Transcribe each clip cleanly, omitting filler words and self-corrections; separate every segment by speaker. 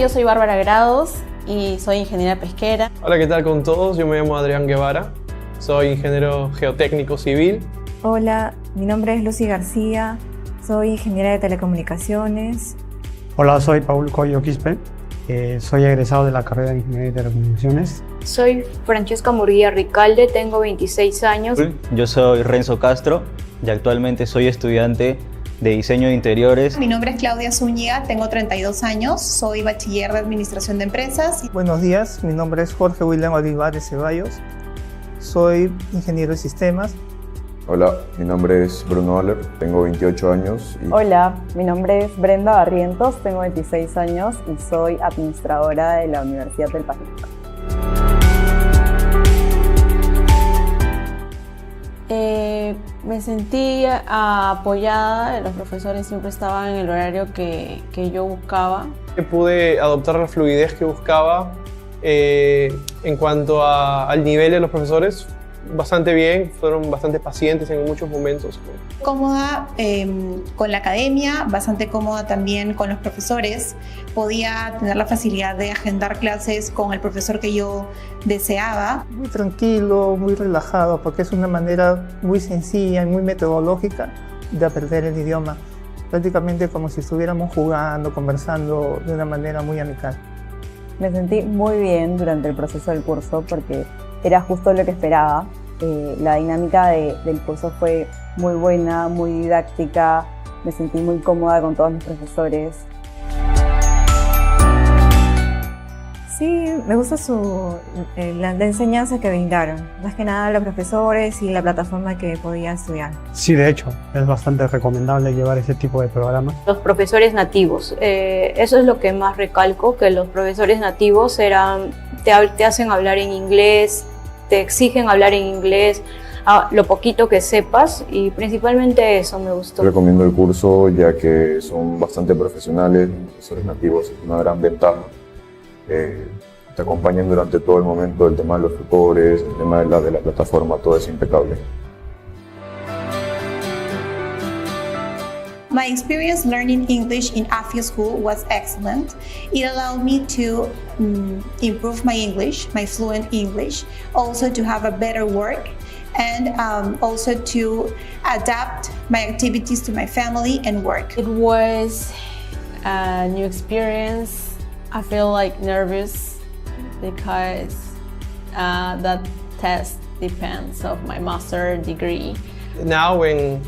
Speaker 1: yo soy Bárbara Grados y soy ingeniera pesquera.
Speaker 2: Hola, ¿qué tal con todos? Yo me llamo Adrián Guevara, soy ingeniero geotécnico civil.
Speaker 3: Hola, mi nombre es Lucy García, soy ingeniera de telecomunicaciones.
Speaker 4: Hola, soy Paul Coyo Quispe, soy egresado de la carrera de Ingeniería de Telecomunicaciones.
Speaker 5: Soy Francesca Murguía Ricalde, tengo 26 años.
Speaker 6: Yo soy Renzo Castro y actualmente soy estudiante de diseño de interiores.
Speaker 7: Mi nombre es Claudia Zúñiga, tengo 32 años, soy bachiller de administración de empresas.
Speaker 8: Buenos días, mi nombre es Jorge William Olivares Ceballos, soy ingeniero de sistemas.
Speaker 9: Hola, mi nombre es Bruno Oller, tengo 28 años.
Speaker 10: Hola, mi nombre es Brenda Barrientos, tengo 26 años y soy administradora de la Universidad del Pacífico.
Speaker 1: Me sentí apoyada, los profesores siempre estaban en el horario que yo buscaba.
Speaker 2: Pude adoptar la fluidez que buscaba en cuanto al nivel de los profesores. Bastante bien, fueron bastante pacientes en muchos momentos.
Speaker 7: Cómoda con la academia, bastante cómoda también con los profesores. Podía tener la facilidad de agendar clases con el profesor que yo deseaba.
Speaker 8: Muy tranquilo, muy relajado, porque es una manera muy sencilla y muy metodológica de aprender el idioma. Prácticamente como si estuviéramos jugando, conversando de una manera muy amical.
Speaker 10: Me sentí muy bien durante el proceso del curso porque era justo lo que esperaba. La dinámica del curso fue muy buena, muy didáctica. Me sentí muy cómoda con todos mis profesores.
Speaker 3: Sí, me gusta la enseñanza que brindaron. Más que nada los profesores y la plataforma que podía estudiar.
Speaker 4: Sí, de hecho, es bastante recomendable llevar ese tipo de programas.
Speaker 5: Los profesores nativos, eso es lo que más recalco, que los profesores nativos te hacen hablar en inglés, te exigen hablar en inglés, lo poquito que sepas, y principalmente eso me gustó.
Speaker 9: Recomiendo el curso ya que son bastante profesionales, los profesores nativos es una gran ventaja. Te acompañan durante todo el momento, el tema de los tutores, el tema de la plataforma, todo es impecable.
Speaker 7: My experience learning English in AFIA school was excellent. It allowed me to improve my English, my fluent English, also to have a better work, and also to adapt my activities to my family and work.
Speaker 1: It was a new experience. I feel like nervous because that test depends on my master's degree.
Speaker 2: Now when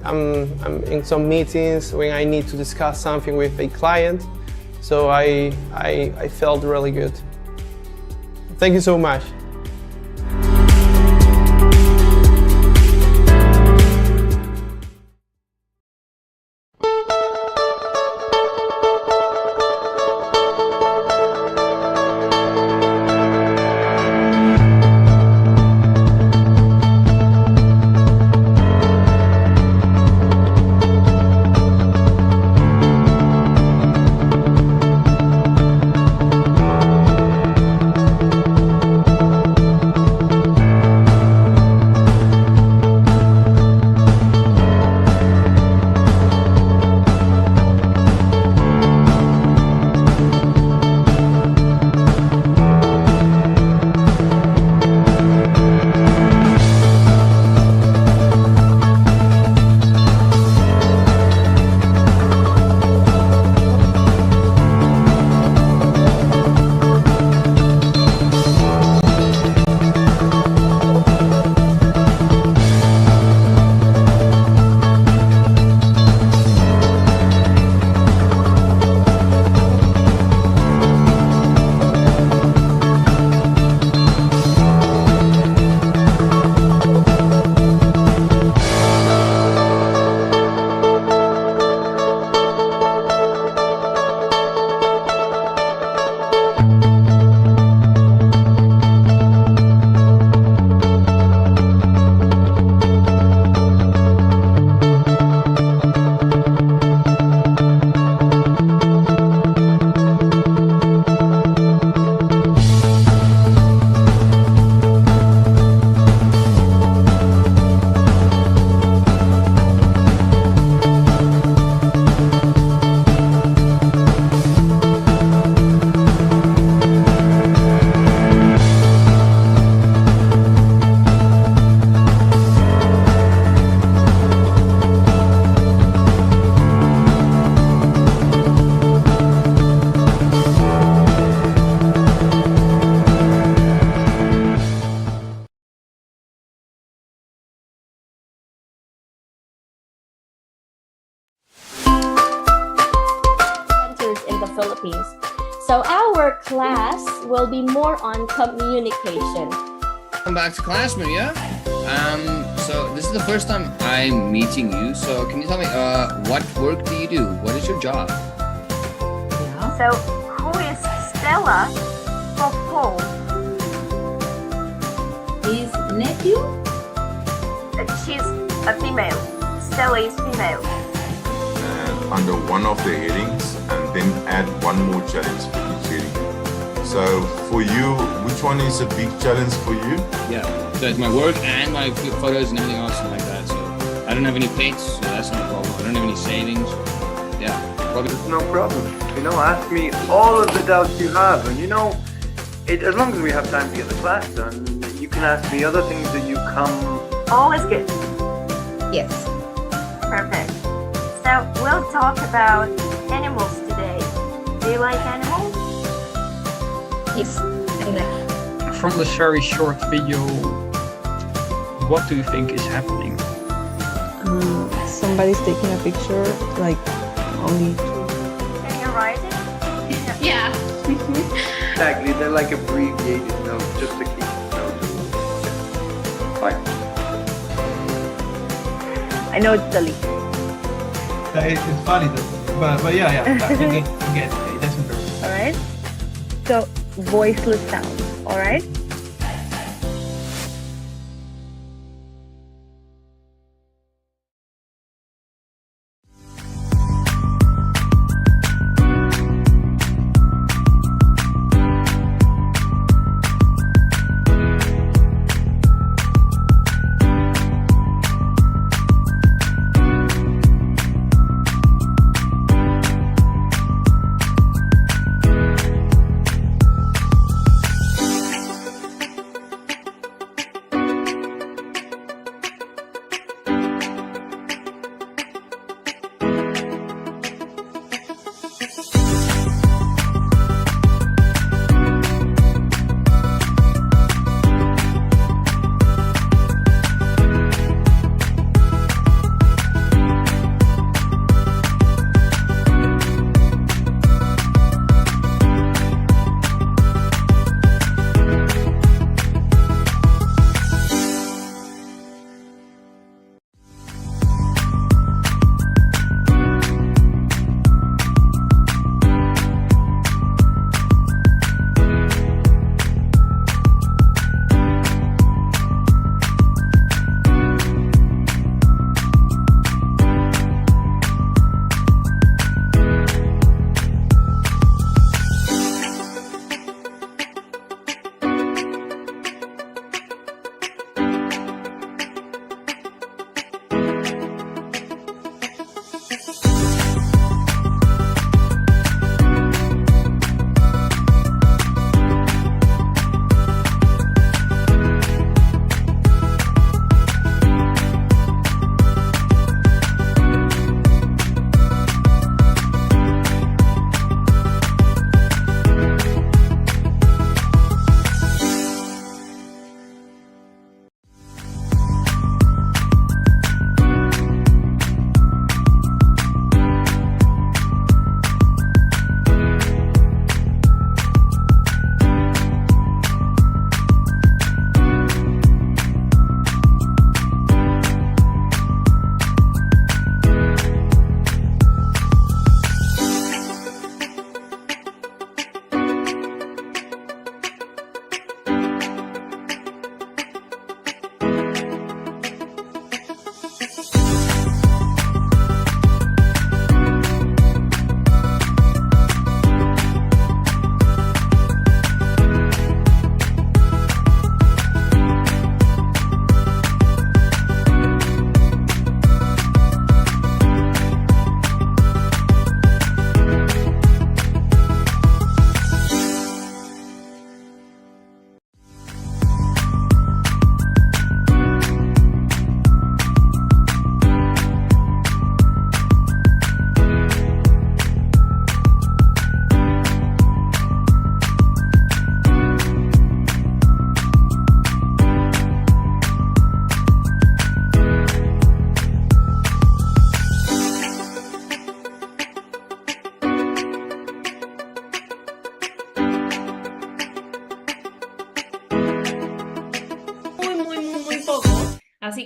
Speaker 2: I'm in some meetings, when I need to discuss something with a client, so I felt really good. Thank you so much.
Speaker 11: the Philippines. So our class will be more on communication.
Speaker 12: Welcome back to class, Maria. So this is the first time I'm meeting you. So can you tell me, what work do you do? What is your job?
Speaker 11: So who is Stella for home?
Speaker 13: His nephew?
Speaker 11: She's a female. Stella is female.
Speaker 14: And under one of the headings, and then add one more challenge for each heading. So for you, which one is a big challenge for you?
Speaker 12: Yeah, so it's my work and my photos and everything else like that. So I don't have any pets, so that's not a problem. I don't have any savings. Yeah, probably.
Speaker 15: It's no problem. Ask me all of the doubts you have, and as long as we have time to get the class done, you can ask me other things that you come.
Speaker 11: All is good.
Speaker 13: Yes.
Speaker 11: Perfect. So we'll talk about animals today. Do you like animals?
Speaker 13: Yes, I like.
Speaker 16: From this very short video, what do you think is happening?
Speaker 17: Somebody's taking a picture, like only.
Speaker 11: Can you write it?
Speaker 13: Yeah.
Speaker 15: Exactly, they're like abbreviated notes just to keep notes. Fine.
Speaker 10: I know it's silly.
Speaker 2: It's funny though, but yeah, I get it. That's interesting.
Speaker 10: All right. So voiceless sounds. All right.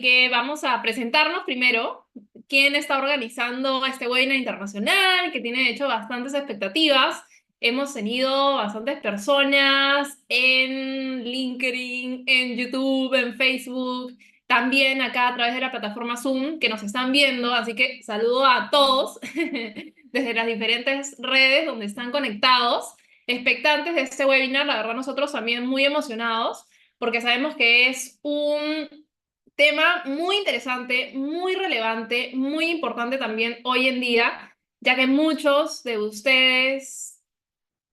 Speaker 18: que vamos a presentarnos primero. ¿Quién está organizando este webinar internacional? Que tiene de hecho bastantes expectativas. Hemos tenido bastantes personas en LinkedIn, en YouTube, en Facebook, también acá a través de la plataforma Zoom que nos están viendo, así que saludo a todos desde las diferentes redes donde están conectados, expectantes de este webinar. La verdad nosotros también muy emocionados porque sabemos que es un tema muy interesante, muy relevante, muy importante también hoy en día, ya que muchos de ustedes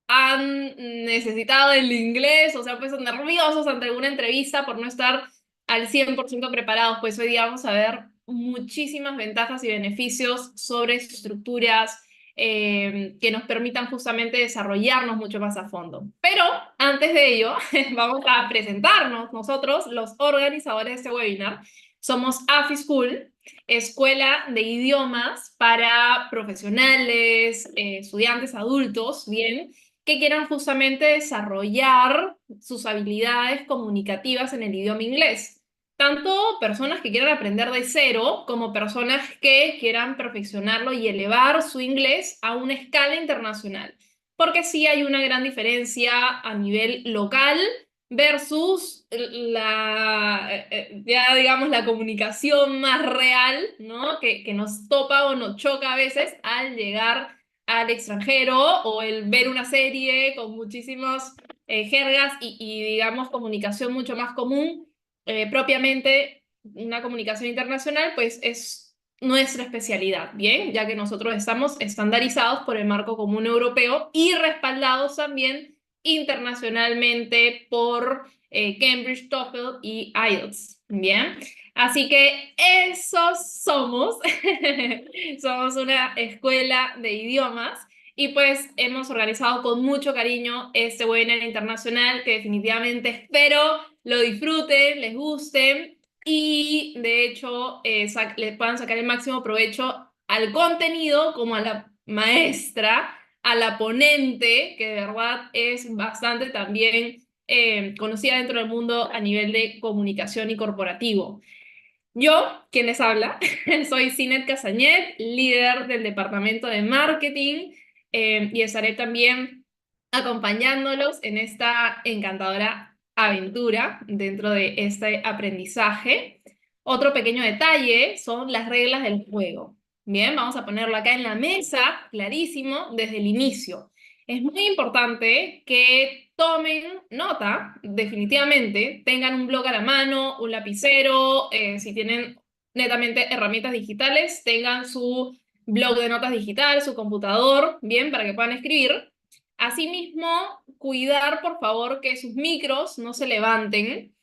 Speaker 18: han necesitado el inglés o se han puesto nerviosos ante alguna entrevista por no estar al 100% preparados. Pues hoy día vamos a ver muchísimas ventajas y beneficios sobre estructuras que nos permitan justamente desarrollarnos mucho más a fondo. Pero antes de ello, vamos a presentarnos nosotros, los organizadores de este webinar. Somos AFI School, escuela de idiomas para profesionales, estudiantes adultos, bien, que quieran justamente desarrollar sus habilidades comunicativas en el idioma inglés. Tanto personas que quieran aprender de cero, como personas que quieran perfeccionarlo y elevar su inglés a una escala internacional. Porque sí hay una gran diferencia a nivel local versus ya digamos, la comunicación más real, ¿no? Que nos topa o nos choca a veces al llegar al extranjero o el ver una serie con muchísimas jergas y, digamos, comunicación mucho más común. Propiamente una comunicación internacional, pues es nuestra especialidad, ¿bien? Ya que nosotros estamos estandarizados por el marco común europeo y respaldados también internacionalmente por Cambridge, TOEFL y IELTS, ¿bien? Así que esos somos. Somos una escuela de idiomas y pues hemos organizado con mucho cariño este webinar internacional que definitivamente espero lo disfruten, les guste y de hecho les puedan sacar el máximo provecho al contenido como a la maestra, a la ponente, que de verdad es bastante también conocida dentro del mundo a nivel de comunicación y corporativo. Yo, quien les habla, soy Cinet Casañet, líder del departamento de marketing, y estaré también acompañándolos en esta encantadora aventura dentro de este aprendizaje. Otro pequeño detalle son las reglas del juego. Bien, vamos a ponerlo acá en la mesa, clarísimo, desde el inicio. Es muy importante que tomen nota, definitivamente, tengan un blog a la mano, un lapicero, si tienen netamente herramientas digitales, tengan su blog de notas digital, su computador, bien, para que puedan escribir. Asimismo, cuidar, por favor, que sus micros no se levanten,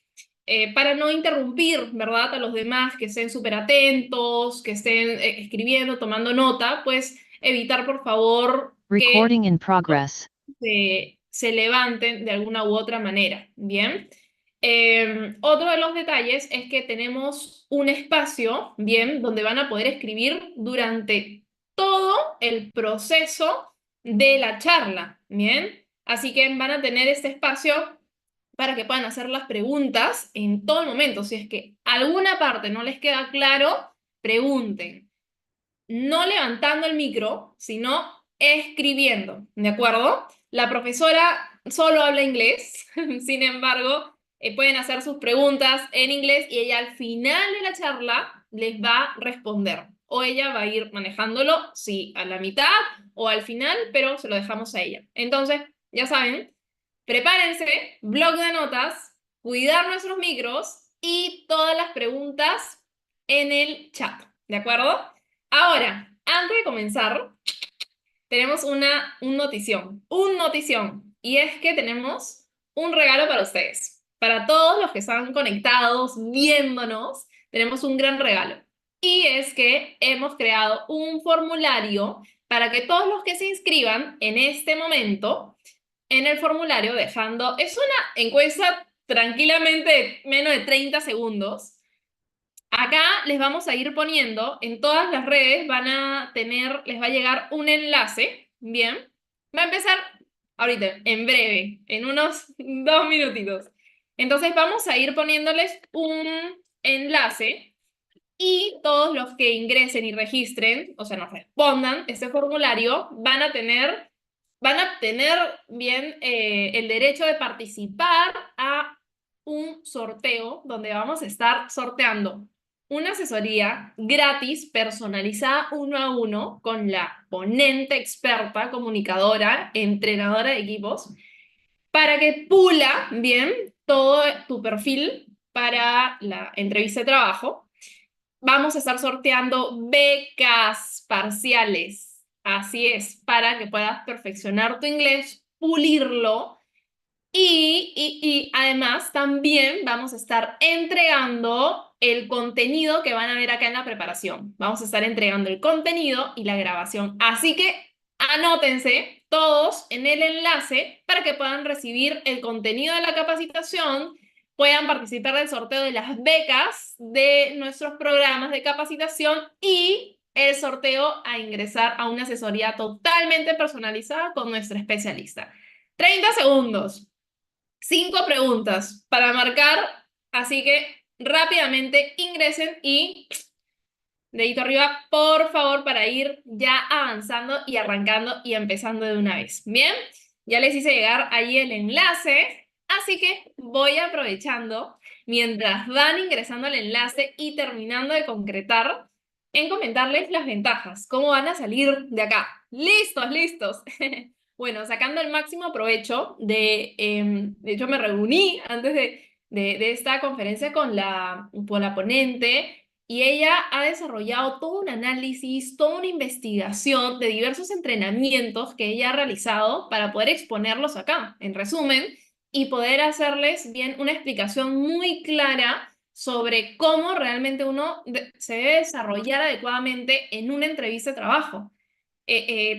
Speaker 18: para no interrumpir, ¿verdad?, a los demás que estén súper atentos, que estén escribiendo, tomando nota, pues evitar, por favor,
Speaker 19: Recording in progress.
Speaker 18: se levanten de alguna u otra manera, ¿bien? Otro de los detalles es que tenemos un espacio, ¿bien?, donde van a poder escribir durante todo el proceso de la charla, ¿bien? Así que van a tener este espacio para que puedan hacer las preguntas en todo el momento. Si es que alguna parte no les queda claro, pregunten. No levantando el micro, sino escribiendo, ¿de acuerdo? La profesora solo habla inglés, sin embargo, pueden hacer sus preguntas en inglés y ella al final de la charla les va a responder. O ella va a ir manejándolo, sí, a la mitad o al final, pero se lo dejamos a ella. Entonces, ya saben, prepárense, blog de notas, cuidar nuestros micros y todas las preguntas en el chat, ¿de acuerdo? Ahora, antes de comenzar, tenemos un notición, y es que tenemos un regalo para ustedes. Para todos los que están conectados, viéndonos, tenemos un gran regalo. Y es que hemos creado un formulario para que todos los que se inscriban en este momento, en el formulario dejando, es una encuesta tranquilamente de menos de 30 segundos. Acá les vamos a ir poniendo, en todas las redes les va a llegar un enlace, ¿bien? Va a empezar ahorita, en breve, en unos 2 minutitos. Entonces vamos a ir poniéndoles un enlace y todos los que ingresen y registren, o sea, nos respondan este formulario, van a tener bien el derecho de participar a un sorteo donde vamos a estar sorteando una asesoría gratis, personalizada 1 a 1 con la ponente experta, comunicadora, entrenadora de equipos, para que pula bien todo tu perfil para la entrevista de trabajo. Vamos a estar sorteando becas parciales. Así es, para que puedas perfeccionar tu inglés, pulirlo y además también vamos a estar entregando el contenido que van a ver acá en la preparación. Vamos a estar entregando el contenido y la grabación. Así que anótense todos en el enlace para que puedan recibir el contenido de la capacitación, puedan participar del sorteo de las becas de nuestros programas de capacitación y el sorteo a ingresar a una asesoría totalmente personalizada con nuestra especialista. 30 segundos. 5 preguntas para marcar, así que rápidamente ingresen y dedito arriba, por favor, para ir ya avanzando y arrancando y empezando de una vez. Bien, ya les hice llegar ahí el enlace, así que voy aprovechando mientras van ingresando al enlace y terminando de concretar en comentarles las ventajas, cómo van a salir de acá. ¡Listos, listos! Bueno, sacando el máximo provecho de hecho me reuní antes de esta conferencia con la ponente y ella ha desarrollado todo un análisis, toda una investigación de diversos entrenamientos que ella ha realizado para poder exponerlos acá, en resumen, y poder hacerles bien una explicación muy clara sobre cómo realmente uno se debe desarrollar adecuadamente en una entrevista de trabajo.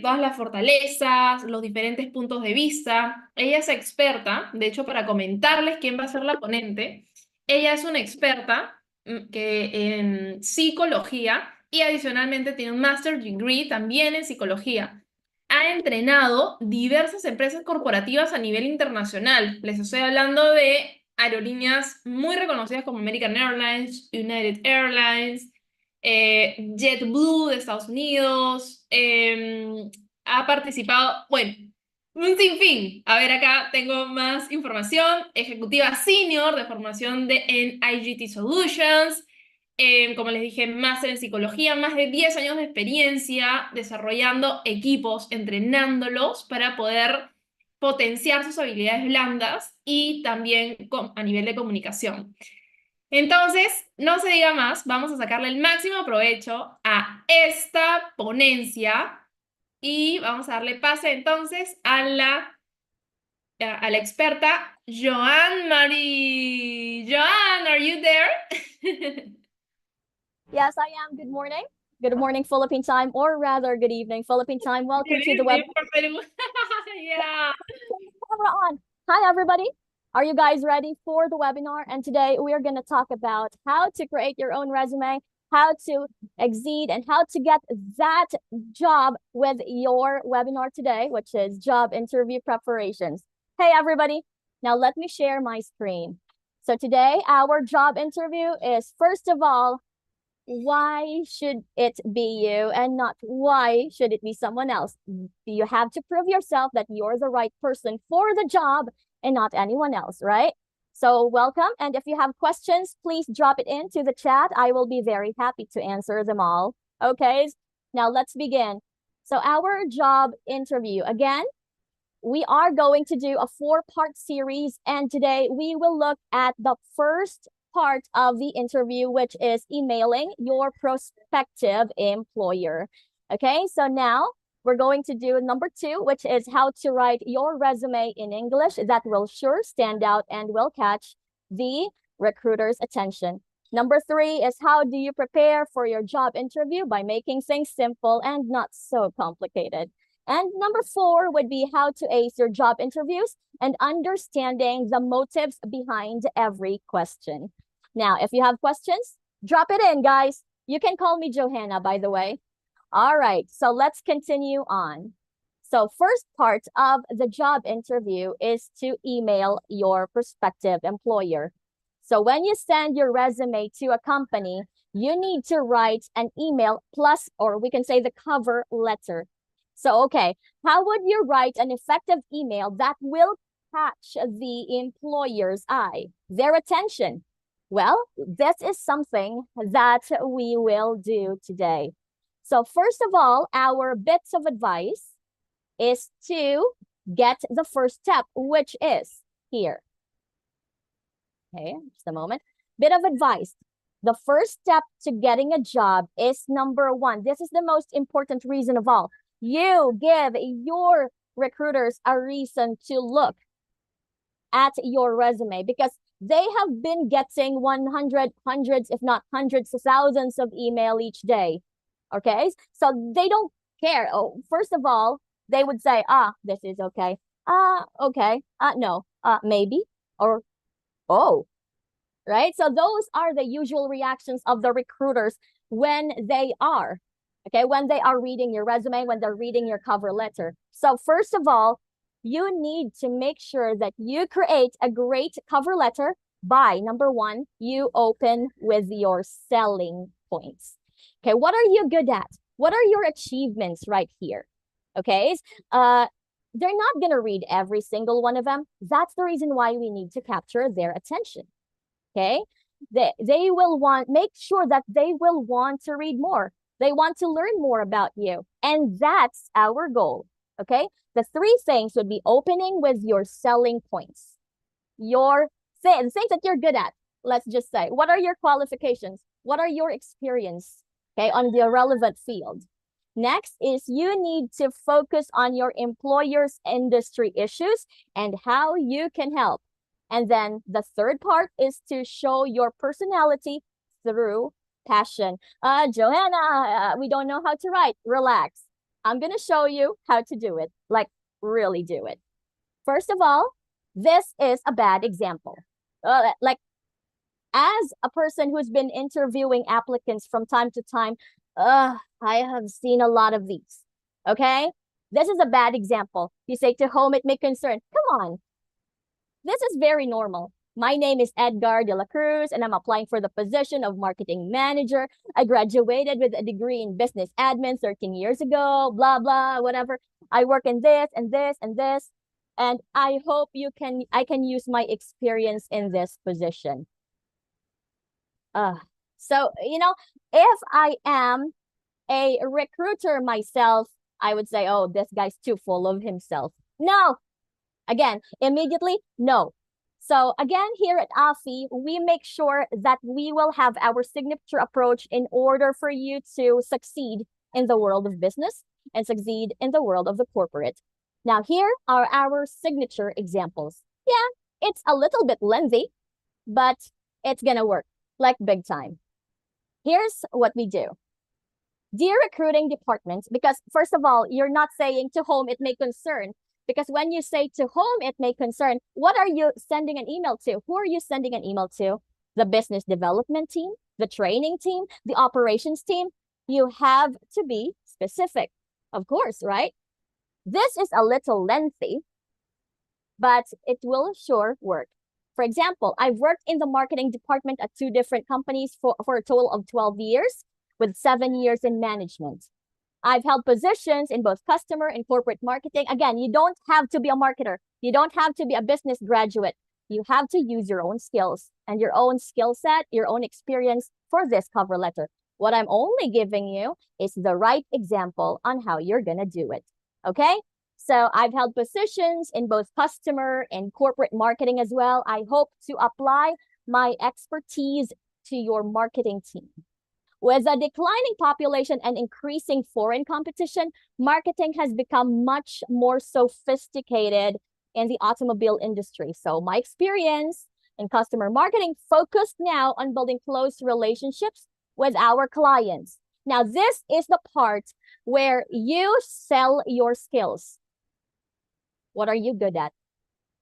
Speaker 18: Todas las fortalezas, los diferentes puntos de vista. Ella es experta, de hecho, para comentarles quién va a ser la ponente, ella es una experta en psicología y adicionalmente tiene un master degree también en psicología. Ha entrenado diversas empresas corporativas a nivel internacional. Les estoy hablando de aerolíneas muy reconocidas como American Airlines, United Airlines, JetBlue de Estados Unidos, ha participado, bueno, un sinfín. A ver, acá tengo más información. Ejecutiva senior de formación en IGT Solutions. Como les dije, máster en psicología, más de 10 años de experiencia desarrollando equipos, entrenándolos para poder potenciar sus habilidades blandas y también a nivel de comunicación. Entonces, no se diga más, vamos a sacarle el máximo provecho a esta ponencia y vamos a darle pase entonces a la experta Joan Marie. Joan, are you there?
Speaker 20: Yes, I am. Good morning. Good morning, Philippine time, or rather, good evening, Philippine time. Welcome to the web.
Speaker 18: Yeah.
Speaker 20: Camera on. Hi, everybody. Are you guys ready for the webinar? And today we are going to talk about how to create your own resume, how to exceed, and how to get that job with your webinar today, which is job interview preparations. Hey, everybody. Now let me share my screen. So today our job interview is, first of all, why should it be you and not why should it be someone else? You have to prove yourself that you're the right person for the job and not anyone else, right? So welcome. And if you have questions, please drop it into the chat. I will be very happy to answer them all. Okay, now let's begin. So our job interview, again, we are going to do a 4-part series. And today we will look at the first part of the interview, which is emailing your prospective employer. Okay, so now we're going to do number 2, which is how to write your resume in English that will sure stand out and will catch the recruiter's attention. Number 3 is how do you prepare for your job interview by making things simple and not so complicated. And number 4 would be how to ace your job interviews and understanding the motives behind every question. Now, if you have questions, drop it in, guys. You can call me Johanna, by the way. All right, so let's continue on. So first part of the job interview is to email your prospective employer. So when you send your resume to a company, you need to write an email plus, or we can say the cover letter. So, okay, how would you write an effective email that will catch the employer's eye, their attention? Well, this is something that we will do today. So first of all, our bits of advice is to get the first step, which is here. Okay, just a moment. Bit of advice. The first step to getting a job is number one. This is the most important reason of all. You give your recruiters a reason to look at your resume, because they have been getting hundreds, if not hundreds of thousands of email each day. Okay, so they don't care. Oh, first of all, they would say, this is okay. Okay. No. Maybe. Or, oh. Right? So those are the usual reactions of the recruiters when they are, okay, when they are reading your resume, when they're reading your cover letter. So first of all, you need to make sure that you create a great cover letter by, number one, you open with your selling points. Okay, what are you good at? What are your achievements right here? Okay, they're not gonna read every single one of them. That's the reason why we need to capture their attention. Okay, they will make sure that they will want to read more. They want to learn more about you. And that's our goal. Okay, the three things would be opening with your selling points, the things that you're good at. Let's just say, what are your qualifications? What are your experience, okay, on the relevant field? Next is you need to focus on your employer's industry issues and how you can help. And then the third part is to show your personality through passion. Johanna, we don't know how to write. Relax. I'm going to show you how to do it, like really do it. First of all, this is a bad example. Like, as a person who's been interviewing applicants from time to time, I have seen a lot of these. Okay? This is a bad example. You say, to whom it may concern. Come on. This is very normal. My name is Edgar de la Cruz, and I'm applying for the position of marketing manager. I graduated with a degree in business admin 13 years ago, blah, blah, whatever. I work in this and this and this. And I hope I can use my experience in this position. So, if I am a recruiter myself, I would say, oh, this guy's too full of himself. No. Again, immediately, no. So again, here at AFI, we make sure that we will have our signature approach in order for you to succeed in the world of business and succeed in the world of the corporate. Now, here are our signature examples. Yeah, it's a little bit lengthy, but it's gonna work like big time. Here's what we do. Dear recruiting department, because first of all, you're not saying to whom it may concern, because when you say to whom it may concern, what are you sending an email to? Who are you sending an email to? The business development team, the training team, the operations team? You have to be specific, of course, right? This is a little lengthy, but it will sure work. For example, I've worked in the marketing department at 2 different companies for a total of 12 years with 7 years in management. I've held positions in both customer and corporate marketing. Again, you don't have to be a marketer. You don't have to be a business graduate. You have to use your own skills and your own skill set, your own experience for this cover letter. What I'm only giving you is the right example on how you're going to do it. Okay? So I've held positions in both customer and corporate marketing as well. I hope to apply my expertise to your marketing team. With a declining population and increasing foreign competition, marketing has become much more sophisticated in the automobile industry. So my experience in customer marketing focused now on building close relationships with our clients. Now, this is the part where you sell your skills. What are you good at?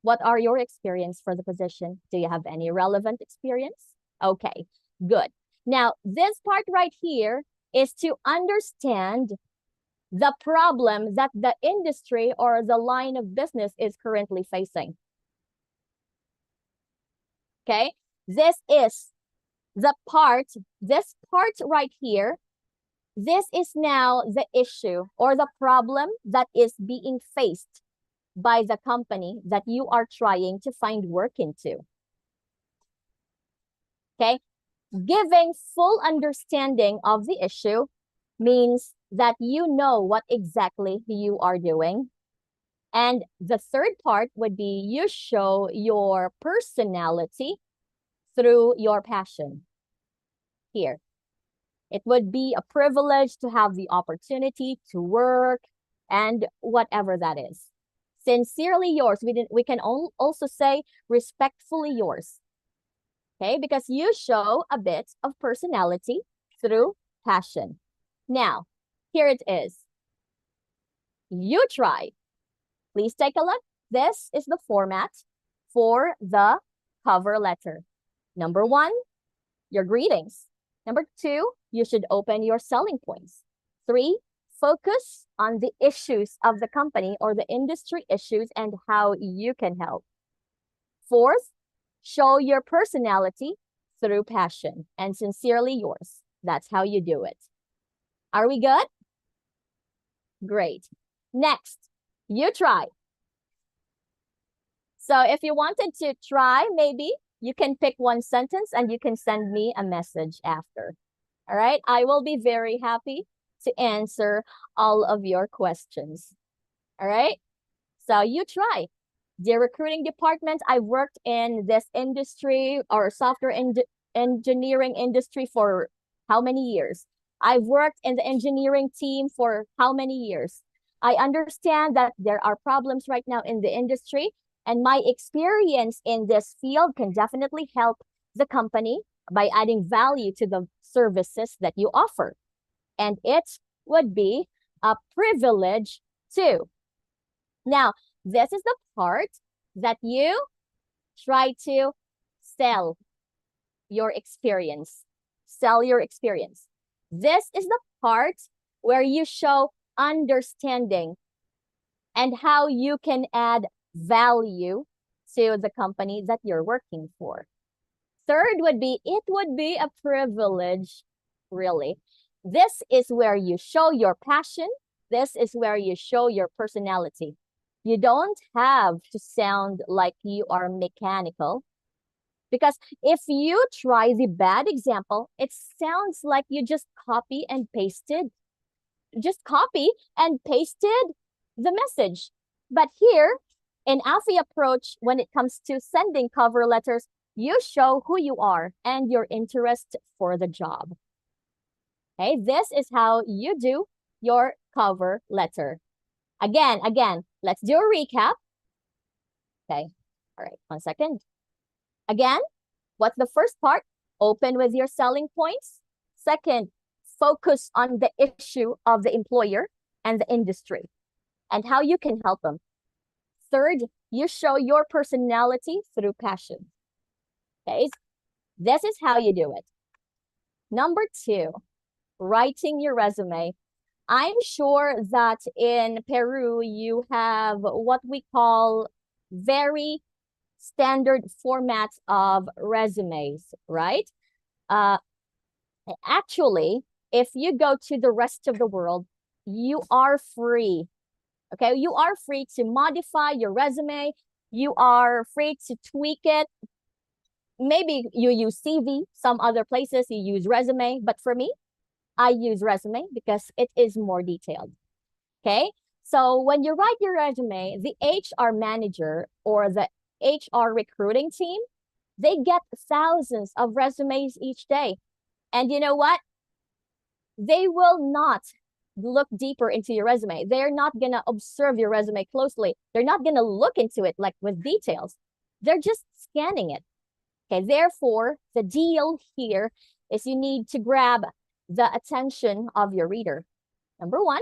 Speaker 20: What are your experience for the position? Do you have any relevant experience? Okay, good. Now, this part right here is to understand the problem that the industry or the line of business is currently facing. Okay, this is this part right here, this is now the issue or the problem that is being faced by the company that you are trying to find work into. Okay, giving full understanding of the issue means that you know what exactly you are doing. And the third part would be you show your personality through your passion. Here, it would be a privilege to have the opportunity to work and whatever that is. Sincerely yours. We can also say respectfully yours. Okay, because you show a bit of personality through passion. Now, here it is. You try. Please take a look. This is the format for the cover letter. Number 1, your greetings. Number 2, you should open your selling points. 3, focus on the issues of the company or the industry issues and how you can help. 4th, show your personality through passion and sincerely yours. That's how you do it. Are we good? Great. Next, you try. So if you wanted to try, maybe you can pick one sentence and you can send me a message after. All right, I will be very happy to answer all of your questions. All right, so you try. The recruiting department, I've worked in this industry or software engineering industry for how many years? I've worked in the engineering team for how many years? I understand that there are problems right now in the industry, and my experience in this field can definitely help the company by adding value to the services that you offer. And it would be a privilege too. Now, this is the part that you try to sell your experience. Sell your experience. This is the part where you show understanding and how you can add value to the company that you're working for. Third would be, it would be a privilege, really. This is where you show your passion. This is where you show your personality. You don't have to sound like you are mechanical, because if you try the bad example, it sounds like you just copy and pasted the message. But here in AFI approach, when it comes to sending cover letters, you show who you are and your interest for the job. Okay, this is how you do your cover letter. Again, let's do a recap. Okay, all right, 1 second. Again, what's the first part? Open with your selling points. Second, focus on the issue of the employer and the industry and how you can help them. Third, you show your personality through passion. Okay, this is how you do it. Number 2, writing your resume. I'm sure that in Peru, you have what we call very standard formats of resumes, right? Actually, if you go to the rest of the world, you are free. Okay, you are free to modify your resume. You are free to tweak it. Maybe you use CV. Some other places you use resume, but for me, I use resume because it is more detailed. Okay, so when you write your resume, the HR manager or the HR recruiting team, they get thousands of resumes each day. And you know what? They will not look deeper into your resume. They're not going to observe your resume closely. They're not going to look into it like with details. They're just scanning it. Okay, therefore, the deal here is you need to grab the attention of your reader. Number 1,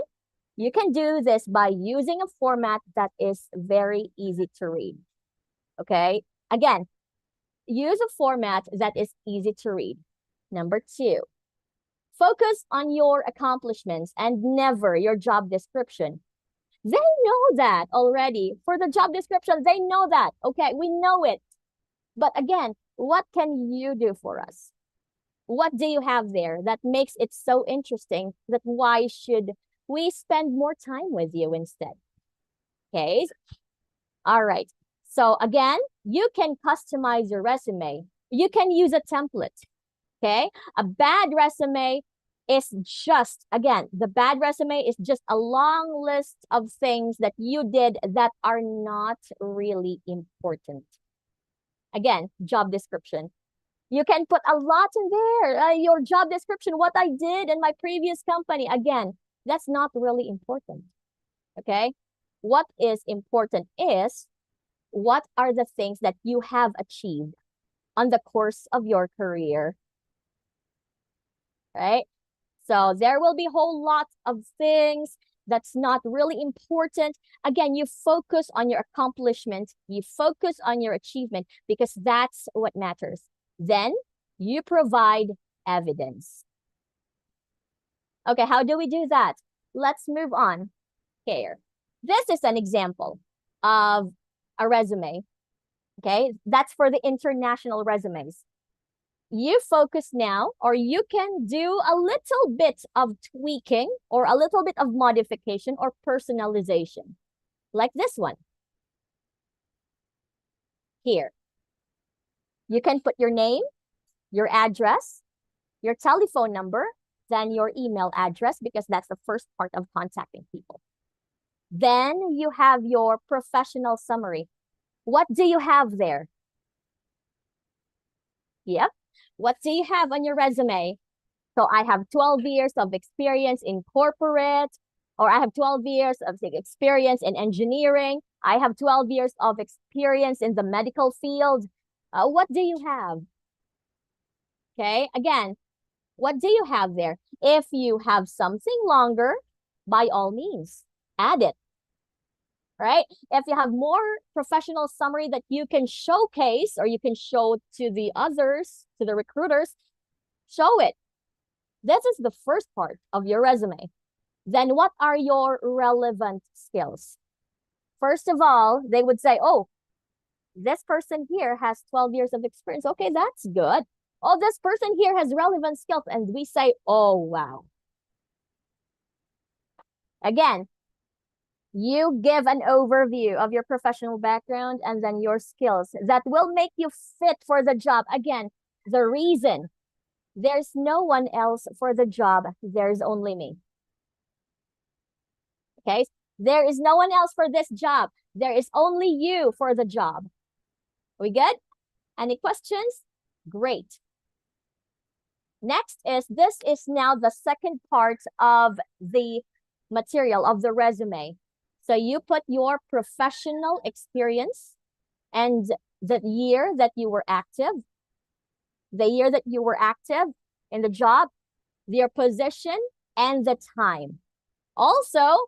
Speaker 20: you can do this by using a format that is very easy to read. Okay, again, use a format that is easy to read. Number 2, focus on your accomplishments and never your job description. They know that already. For the job description, they know that. Okay, we know it. But again, what can you do for us? What do you have there that makes it so interesting that why should we spend more time with you instead? Okay. All right. So again, you can customize your resume. You can use a template. Okay. A bad resume is just, again, the bad resume is just a long list of things that you did that are not really important. Again, job description. You can put a lot in there. Your job description, what I did in my previous company. Again, that's not really important. Okay. What is important is what are the things that you have achieved on the course of your career. Right? So there will be a whole lot of things that's not really important. Again, you focus on your accomplishment, you focus on your achievement because that's what matters. Then you provide evidence. Okay, how do we do that? Let's move on here. This is an example of a resume. Okay, that's for the international resumes. You focus now, or you can do a little bit of tweaking or a little bit of modification or personalization, like this one. Here, you can put your name, your address, your telephone number, then your email address, because that's the first part of contacting people. Then you have your professional summary. What do you have there? Yep. What do you have on your resume? So I have 12 years of experience in corporate, or I have 12 years of experience in engineering. I have 12 years of experience in the medical field. What do you have? Okay, again, what do you have there? If you have something longer, by all means, add it. Right? If you have more professional summary that you can showcase or you can show to the others, to the recruiters, show it. This is the first part of your resume. Then what are your relevant skills? First of all, they would say, oh, this person here has 12 years of experience. Okay, that's good. Oh, this person here has relevant skills. And we say, oh, wow. Again, you give an overview of your professional background and then your skills that will make you fit for the job. Again, the reason there's no one else for the job, there's only me. Okay, there is no one else for this job. There is only you for the job. We good? Any questions? Great. Next is, this is now the second part of the material of the resume. So you put your professional experience and the year that you were active, in the job, your position, and the time. Also,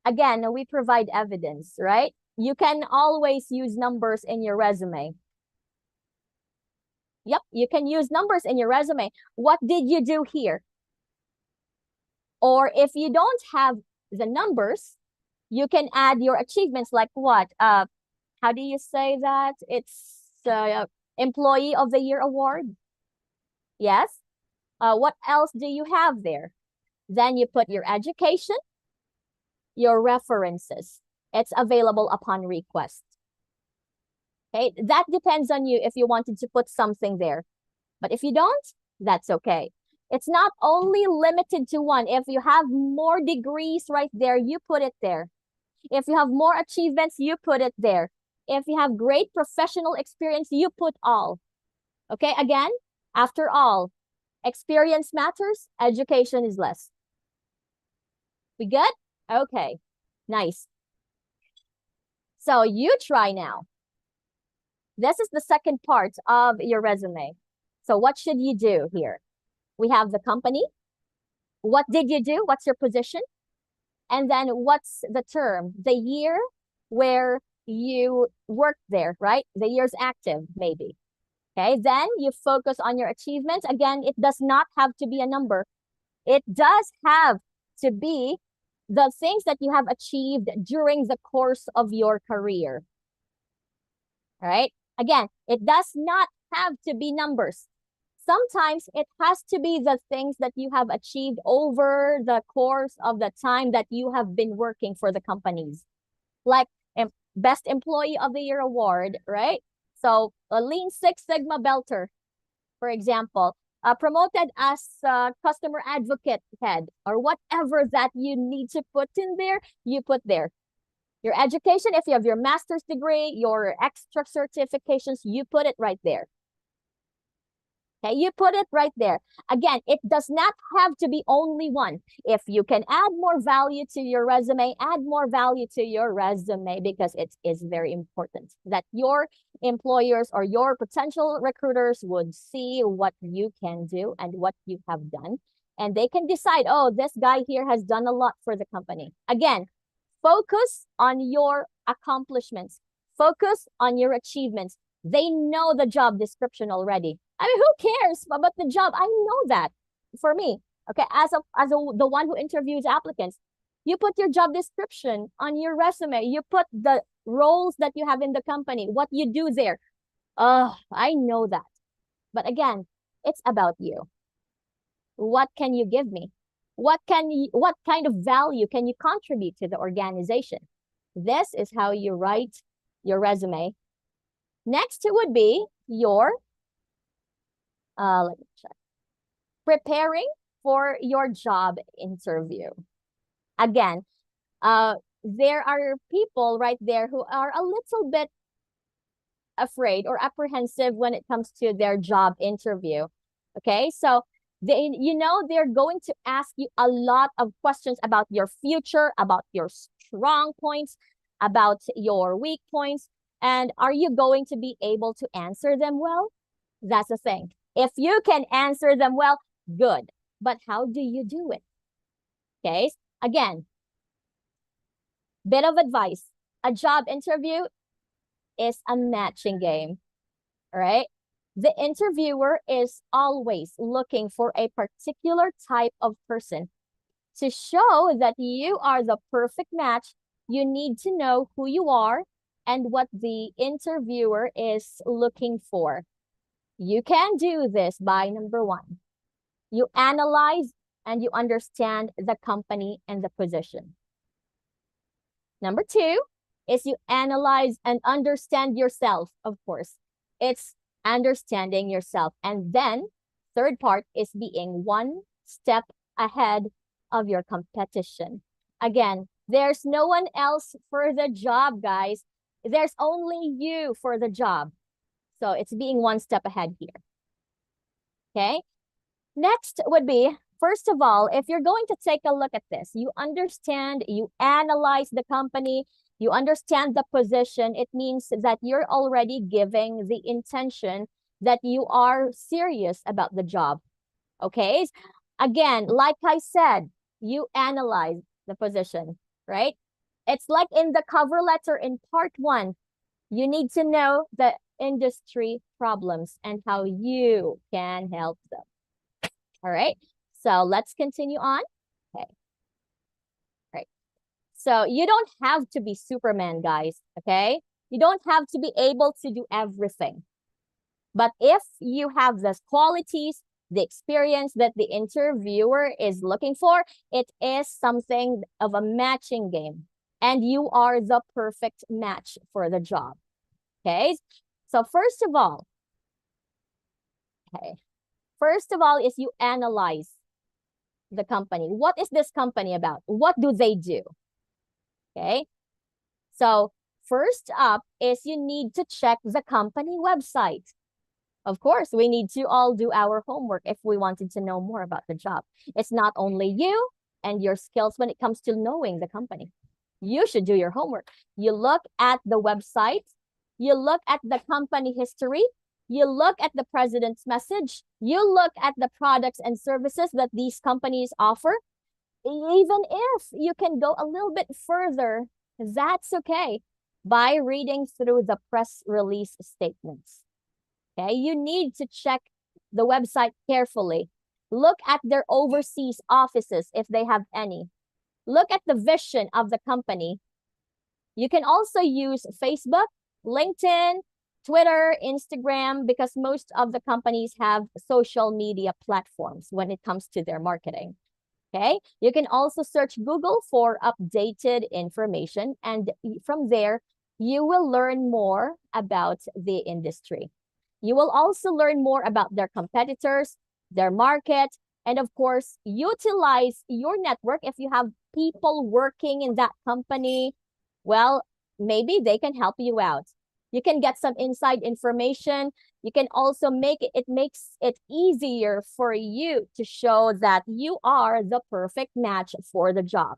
Speaker 20: again, we provide evidence, right? You can always use numbers in your resume. Yep, you can use numbers in your resume. What did you do here? Or if you don't have the numbers, you can add your achievements, like what? How do you say that? It's Employee of the Year award. Yes. What else do you have there? Then you put your education, your references. It's available upon request. Okay, that depends on you if you wanted to put something there. But if you don't, that's okay. It's not only limited to one. If you have more degrees right there, you put it there. If you have more achievements, you put it there. If you have great professional experience, you put all. Okay, again, after all, experience matters, education is less. We good? Okay, nice. So you try now. This is the second part of your resume. So what should you do here? We have the company. What did you do? What's your position? And then what's the term? The year where you worked there, right? The year's active, maybe. Okay, then you focus on your achievements. Again, it does not have to be a number. It does have to be the things that you have achieved during the course of your career. All right? Again, it does not have to be numbers. sometimes it has to be the things that you have achieved over the course of the time that you have been working for the companies. Like Best Employee of the Year award, right? So a Lean Six Sigma Belter, for example, promoted as customer advocate head, or whatever that you need to put in there, you put there. Your education, if you have your master's degree, your extra certifications, you put it right there. Okay, you put it right there. Again, it does not have to be only one. If you can add more value to your resume, add more value to your resume, because it is very important that your employers or your potential recruiters would see what you can do and what you have done. And they can decide, oh, this guy here has done a lot for the company. Again, focus on your accomplishments. Focus on your achievements. They know the job description already. I mean, who cares about the job? I know that. For me, okay, the one who interviews applicants, you put your job description on your resume. You put the roles that you have in the company, what you do there. Oh, I know that. But again, it's about you. What can you give me? What kind of value can you contribute to the organization? This is how you write your resume. Next would be your, let me check. Preparing for your job interview. Again, there are people right there who are a little bit afraid or apprehensive when it comes to their job interview. Okay, so they're going to ask you a lot of questions about your future, about your strong points, about your weak points. And are you going to be able to answer them well? That's the thing. If you can answer them well, good. But how do you do it? Okay, again, bit of advice. A job interview is a matching game, all right? The interviewer is always looking for a particular type of person. To show that you are the perfect match, you need to know who you are and what the interviewer is looking for. You can do this by number one. You analyze and you understand the company and the position. Number two is you analyze and understand yourself, of course. It's understanding yourself. And then third part is being one step ahead of your competition. Again, there's no one else for the job, guys. There's only you for the job. So it's being one step ahead here. Okay. Next would be, first of all, if you're going to take a look at this, you understand, you analyze the company, you understand the position. It means that you're already giving the intention that you are serious about the job. Okay. Again, like I said, you analyze the position, right? It's like in the cover letter in part one, you need to know the industry problems and how you can help them. All right, so let's continue on. Okay, right. So you don't have to be Superman, guys, okay? You don't have to be able to do everything. But if you have the qualities, the experience that the interviewer is looking for, it is something of a matching game. And you are the perfect match for the job. Okay, so first of all, is you analyze the company. What is this company about? What do they do? Okay, so first up is you need to check the company website. Of course, we need to all do our homework if we wanted to know more about the job. It's not only you and your skills when it comes to knowing the company. You should do your homework. You look at the website, you look at the company history, you look at the president's message, you look at the products and services that these companies offer. Even if you can go a little bit further, that's okay, by reading through the press release statements. Okay, you need to check the website carefully. Look at their overseas offices if they have any. Look at the vision of the company. You can also use Facebook, LinkedIn, Twitter, Instagram, because most of the companies have social media platforms when it comes to their marketing. Okay, you can also search Google for updated information, and from there, you will learn more about the industry. You will also learn more about their competitors, their market, and of course, utilize your network. If you have people working in that company, well, maybe they can help you out. You can get some inside information. You can also makes it easier for you to show that you are the perfect match for the job.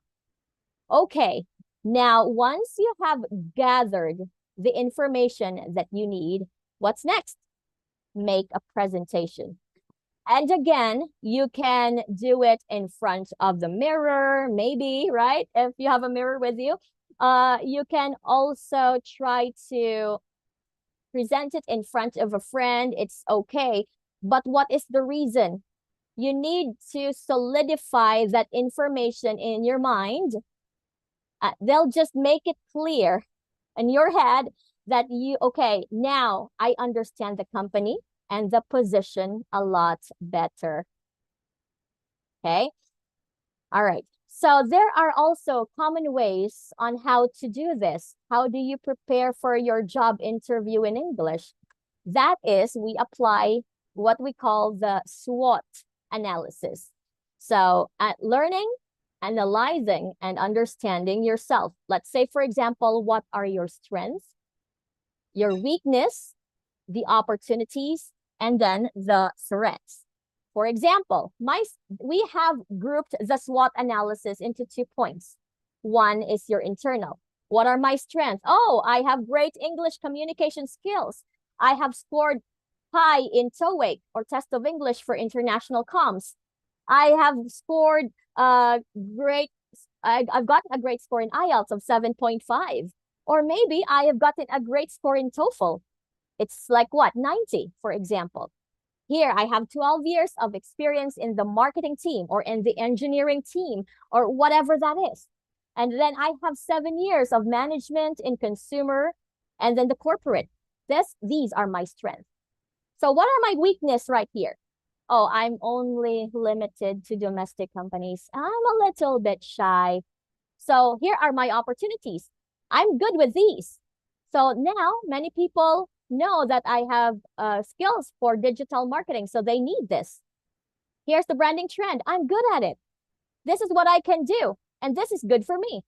Speaker 20: Okay, now once you have gathered the information that you need, what's next? Make a presentation. And again, you can do it in front of the mirror, maybe, right? If you have a mirror with you. You can also try to present it in front of a friend. It's okay. But what is the reason? You need to solidify that information in your mind. They'll just make it clear in your head that okay, now I understand the company and the position a lot better. Okay. All right. So there are also common ways on how to do this. How do you prepare for your job interview in English? That is, we apply what we call the SWOT analysis. So learning, analyzing, and understanding yourself. Let's say, for example, what are your strengths, your weakness, the opportunities, and then the threats. For example, we have grouped the SWOT analysis into 2 points. One is your internal. What are my strengths? Oh, I have great English communication skills. I have scored high in TOEIC or Test of English for International Comms. I have scored I've gotten a great score in IELTS of 7.5. Or maybe I have gotten a great score in TOEFL. It's like what, 90, for example. Here, I have 12 years of experience in the marketing team or in the engineering team or whatever that is. And then I have 7 years of management in consumer and then the corporate. These are my strengths. So what are my weakness right here? Oh, I'm only limited to domestic companies. I'm a little bit shy. So here are my opportunities. I'm good with these. So now many people know that I have skills for digital marketing, so they need this. Here's the branding trend. I'm good at it. This is what I can do, and this is good for me.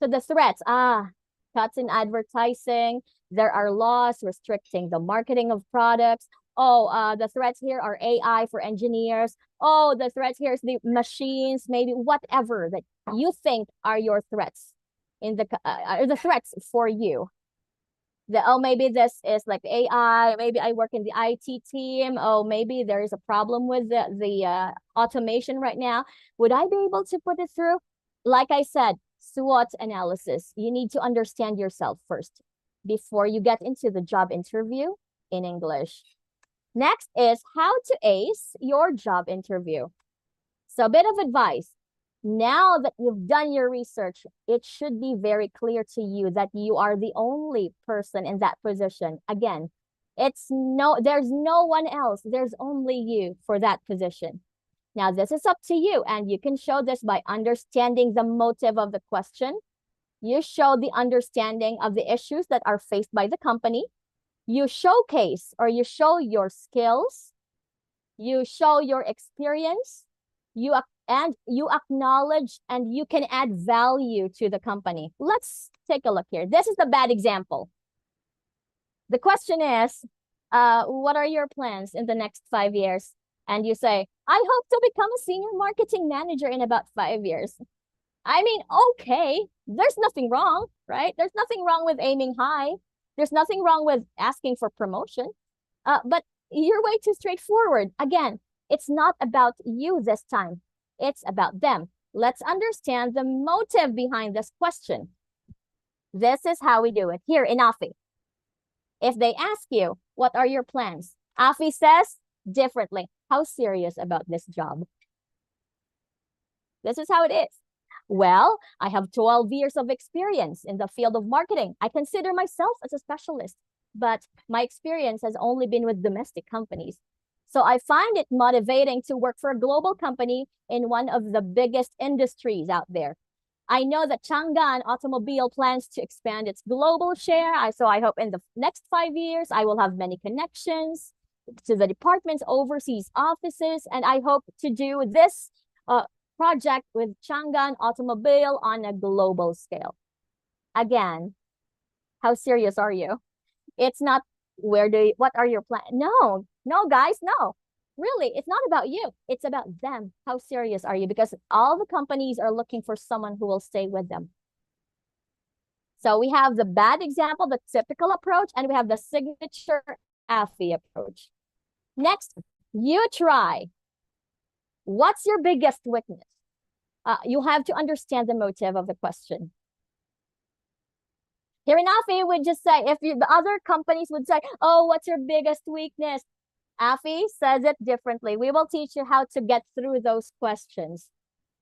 Speaker 20: So the threats, cuts in advertising. There are laws restricting the marketing of products. Oh, the threats here are AI for engineers. Oh, the threats here is the machines, maybe whatever that you think are your threats in the threats for you. Maybe this is like AI, maybe I work in the IT team. Oh, maybe there is a problem with the automation right now. Would I be able to put it through? Like I said, SWOT analysis. You need to understand yourself first before you get into the job interview in English. Next is how to ace your job interview. So a bit of advice. Now that you've done your research, it should be very clear to you that you are the only person in that position. Again, there's no one else. There's only you for that position. Now, this is up to you, and you can show this by understanding the motive of the question. You show the understanding of the issues that are faced by the company. You showcase or you show your skills. You show your experience. You acknowledge and you can add value to the company. Let's take a look here. This is the bad example. The question is, what are your plans in the next 5 years? And you say, I hope to become a senior marketing manager in about 5 years. I mean, okay, there's nothing wrong, right? There's nothing wrong with aiming high. There's nothing wrong with asking for promotion. But you're way too straightforward. Again, it's not about you this time. It's about them. Let's understand the motive behind this question. This is how we do it here in AFI. If they ask you, what are your plans? AFI says differently. How serious about this job? This is how it is. Well, I have 12 years of experience in the field of marketing. I consider myself as a specialist. but my experience has only been with domestic companies. So I find it motivating to work for a global company in one of the biggest industries out there. I know that Chang'an Automobile plans to expand its global share. So I hope in the next 5 years, I will have many connections to the department's overseas offices. And I hope to do this project with Chang'an Automobile on a global scale. Again, how serious are you? It's not what are your plans? No, guys, no. Really, it's not about you. It's about them. How serious are you? Because all the companies are looking for someone who will stay with them. So we have the bad example, the typical approach, and we have the signature AFI approach. Next, you try. What's your biggest weakness? You have to understand the motive of the question. Here in AFI would just say, the other companies would say, oh, what's your biggest weakness? AFI says it differently. We will teach you how to get through those questions.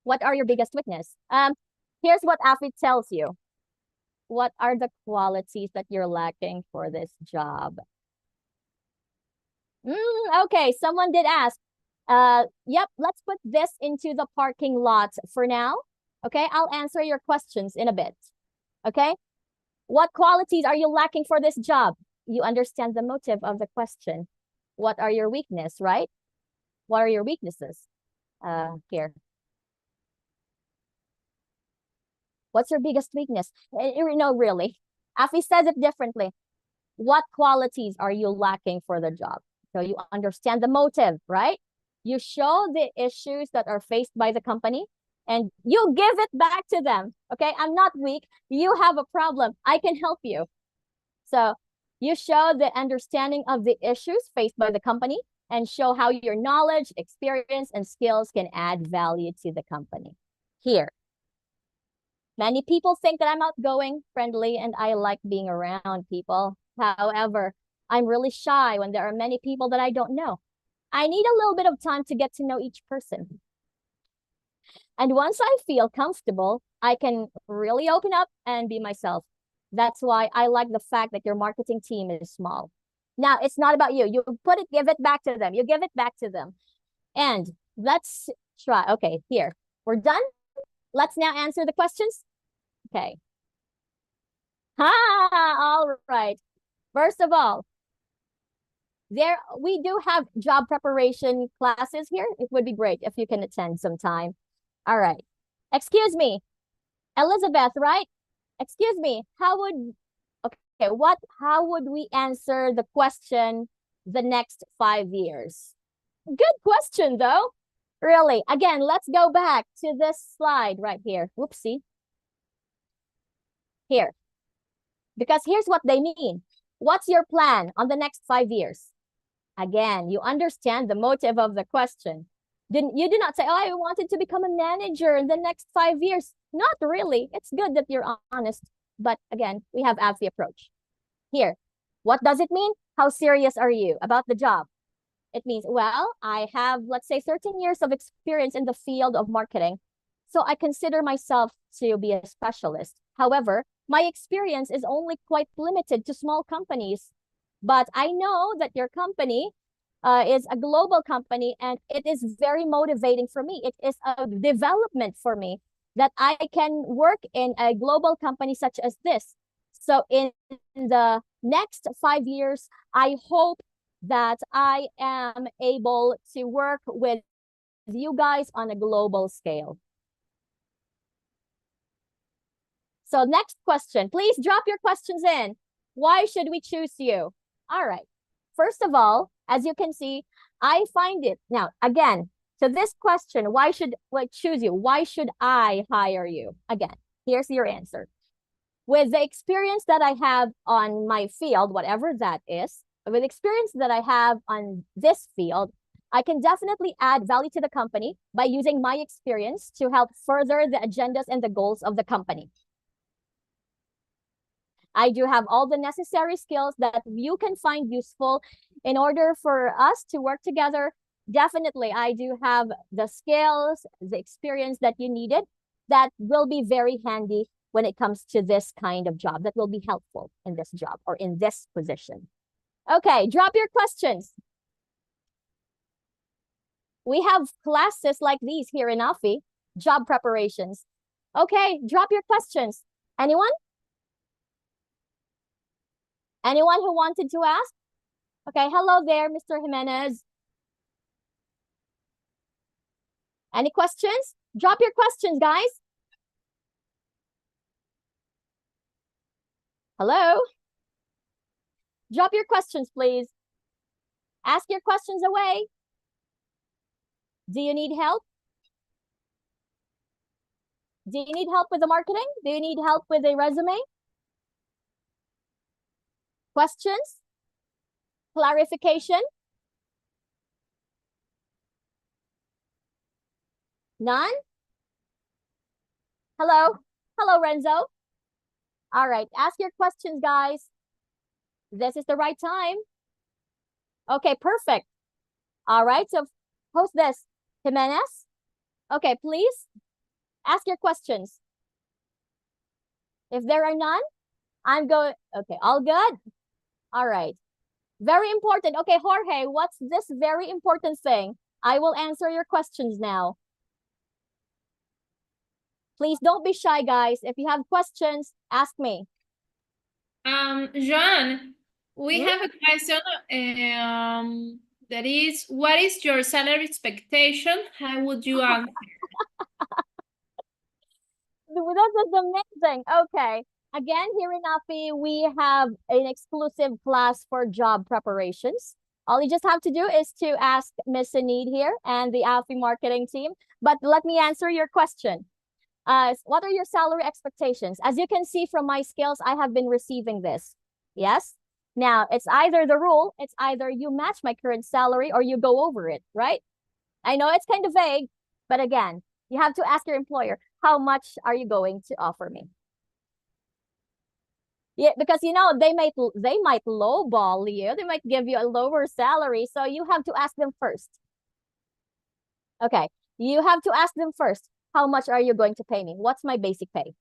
Speaker 20: What are your biggest weakness? Here's what AFI tells you. What are the qualities that you're lacking for this job? Okay, someone did ask. Yep, let's put this into the parking lot for now. Okay, I'll answer your questions in a bit. Okay, what qualities are you lacking for this job? You understand the motive of the question. What are your weaknesses, right? What are your weaknesses? Here. What's your biggest weakness? No, really. AFI says it differently. What qualities are you lacking for the job? So you understand the motive, right? You show the issues that are faced by the company and you give it back to them. Okay, I'm not weak. You have a problem. I can help you. So you show the understanding of the issues faced by the company and show how your knowledge, experience, and skills can add value to the company. Here. Many people think that I'm outgoing, friendly, and I like being around people. However, I'm really shy when there are many people that I don't know. I need a little bit of time to get to know each person. And once I feel comfortable, I can really open up and be myself. That's why I like the fact that your marketing team is small. Now, it's not about you. You give it back to them. You give it back to them. And let's try. Okay, here. We're done. Let's now answer the questions. Okay. All right. First of all, we do have job preparation classes here. It would be great if you can attend sometime. All right. Excuse me, Elizabeth, right? Excuse me, how would we answer the question, the next 5 years? Good question, though. Really. Again, let's go back to this slide right here. Whoopsie. Here. Because here's what they mean. What's your plan on the next 5 years? Again, you understand the motive of the question. You do not say, oh, I wanted to become a manager in the next 5 years. Not really. It's good that you're honest. But again, we have AFI approach. Here, what does it mean? How serious are you about the job? It means, well, I have, let's say, 13 years of experience in the field of marketing. So I consider myself to be a specialist. However, my experience is only quite limited to small companies. But I know that your company is a global company and it is very motivating for me. It is a development for me that I can work in a global company such as this. So in the next 5 years, I hope that I am able to work with you guys on a global scale. So next question, please drop your questions in. Why should we choose you? All right. First of all, as you can see, I find it now again to this question, why should we choose you? Why should I hire you? Again, here's your answer. With the experience that I have on my field, whatever that is, with the experience that I have on this field, I can definitely add value to the company by using my experience to help further the agendas and the goals of the company. I do have all the necessary skills that you can find useful in order for us to work together. Definitely, I do have the skills, the experience that you needed that will be very handy when it comes to this kind of job that will be helpful in this job or in this position. Okay, drop your questions. We have classes like these here in AFI, job preparations. Okay, drop your questions. Anyone? Anyone who wanted to ask? Okay, hello there, Mr. Jimenez. Any questions? Drop your questions, guys. Hello? Drop your questions, please. Ask your questions away. Do you need help? Do you need help with the marketing? Do you need help with a resume? Questions? Clarification? None? Hello? Hello, Renzo. All right, ask your questions, guys. This is the right time. Okay, perfect. All right, so host this. Jimenez? Okay, please ask your questions. If there are none, I'm going, okay, all good? All right. Very important. Okay, Jorge, what's this very important thing? I will answer your questions now. Please don't be shy, guys. If you have questions, ask me.
Speaker 18: Joan, we have a question that is, what is your salary expectation? How would you answer?
Speaker 20: This is amazing. Okay. Again, here in AFI, we have an exclusive class for job preparations. All you just have to do is to ask Miss Anid here and the AFI marketing team. But let me answer your question. What are your salary expectations? As you can see from my skills, I have been receiving this. Yes? Now, it's either the rule, it's either you match my current salary or you go over it, right? I know it's kind of vague, but again, you have to ask your employer, how much are you going to offer me? Yeah, because you know, they might lowball you, they might give you a lower salary, so you have to ask them first. Okay, you have to ask them first. How much are you going to pay me? What's my basic pay?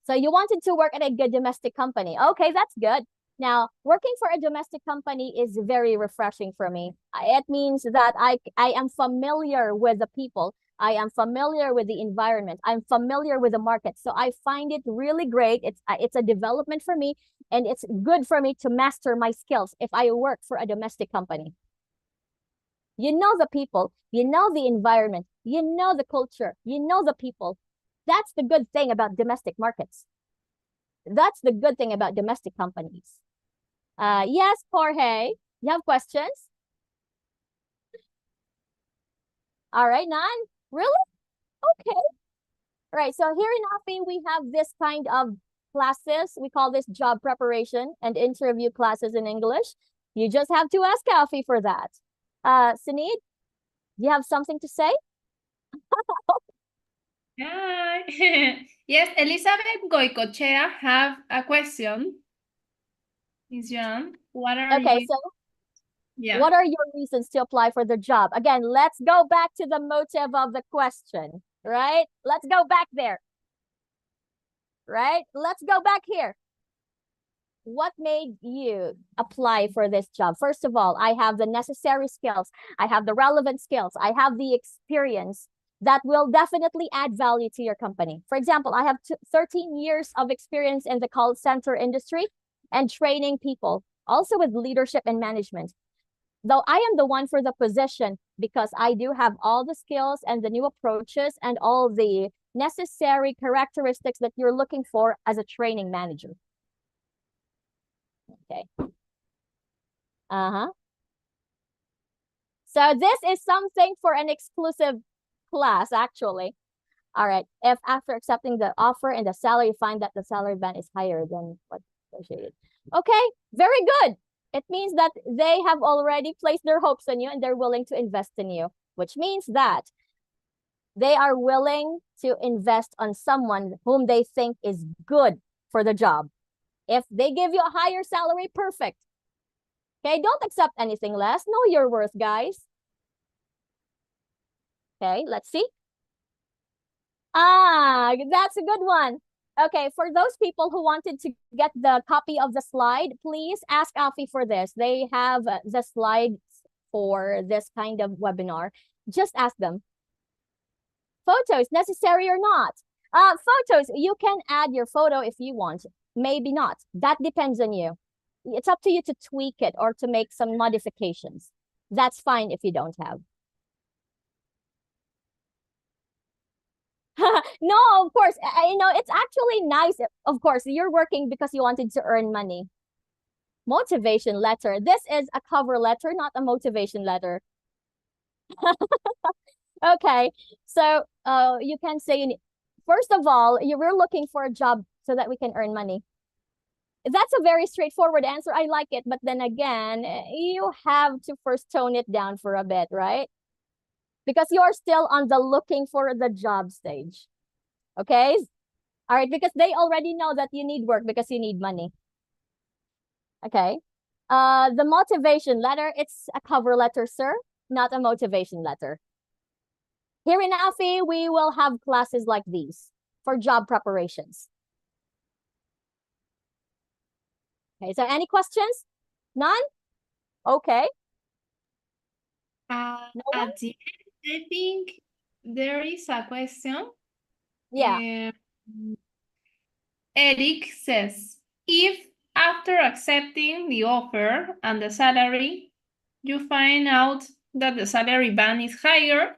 Speaker 20: So you wanted to work at a good domestic company. Okay, that's good. Now, working for a domestic company is very refreshing for me. It means that I am familiar with the people. I am familiar with the environment. I'm familiar with the market. So I find it really great. It's a development for me, and it's good for me to master my skills if I work for a domestic company. You know the people, you know the environment, you know the culture, you know the people. That's the good thing about domestic markets. That's the good thing about domestic companies. Yes, Jorge, you have questions? All right, none? Really? Okay. All right, so here in AFI, we have this kind of classes. We call this job preparation and interview classes in English. You just have to ask AFI for that. Sunit, do you have something to say?
Speaker 18: Hi. Yes, Elizabeth Goicochea have a question. Miss Joan, what are
Speaker 20: Okay,
Speaker 18: you?
Speaker 20: so
Speaker 18: Yeah.
Speaker 20: what are your reasons to apply for the job? Again, let's go back to the motive of the question, right? Let's go back there, right? Let's go back here. What made you apply for this job? First of all, I have the necessary skills. I have the relevant skills. I have the experience that will definitely add value to your company. For example, I have 13 years of experience in the call center industry and training people, also with leadership and management. Though I am the one for the position because I do have all the skills and the new approaches and all the necessary characteristics that you're looking for as a training manager. Okay. So this is something for an exclusive class, actually. All right. If after accepting the offer and the salary, you find that the salary band is higher than what's negotiated. Okay, very good. It means that they have already placed their hopes on you and they're willing to invest in you, which means that they are willing to invest on someone whom they think is good for the job. If they give you a higher salary, perfect. Okay, don't accept anything less. Know your worth, guys. Okay, let's see. That's a good one. Okay, for those people who wanted to get the copy of the slide, please ask Alfie for this. They have the slides for this kind of webinar. Just ask them. Photos, necessary or not? Photos, you can add your photo if you want. Maybe not. That depends on you. It's up to you to tweak it or to make some modifications. That's fine if you don't have. No, of course, it's actually nice. Of course, you're working because you wanted to earn money. Motivation letter. This is a cover letter, not a motivation letter. Okay, so you can say, first of all, you were looking for a job so that we can earn money. That's a very straightforward answer. I like it. But then again, you have to first tone it down for a bit, right? Because you're still on the looking for the job stage. Okay? All right, because they already know that you need work because you need money. Okay. The motivation letter, it's a cover letter, sir, not a motivation letter. Here in Alfie, we will have classes like these for job preparations. Okay, so any questions? None? Okay.
Speaker 18: At the end, I think there is a question.
Speaker 20: Yeah.
Speaker 18: Eric says, if after accepting the offer and the salary, you find out that the salary band is higher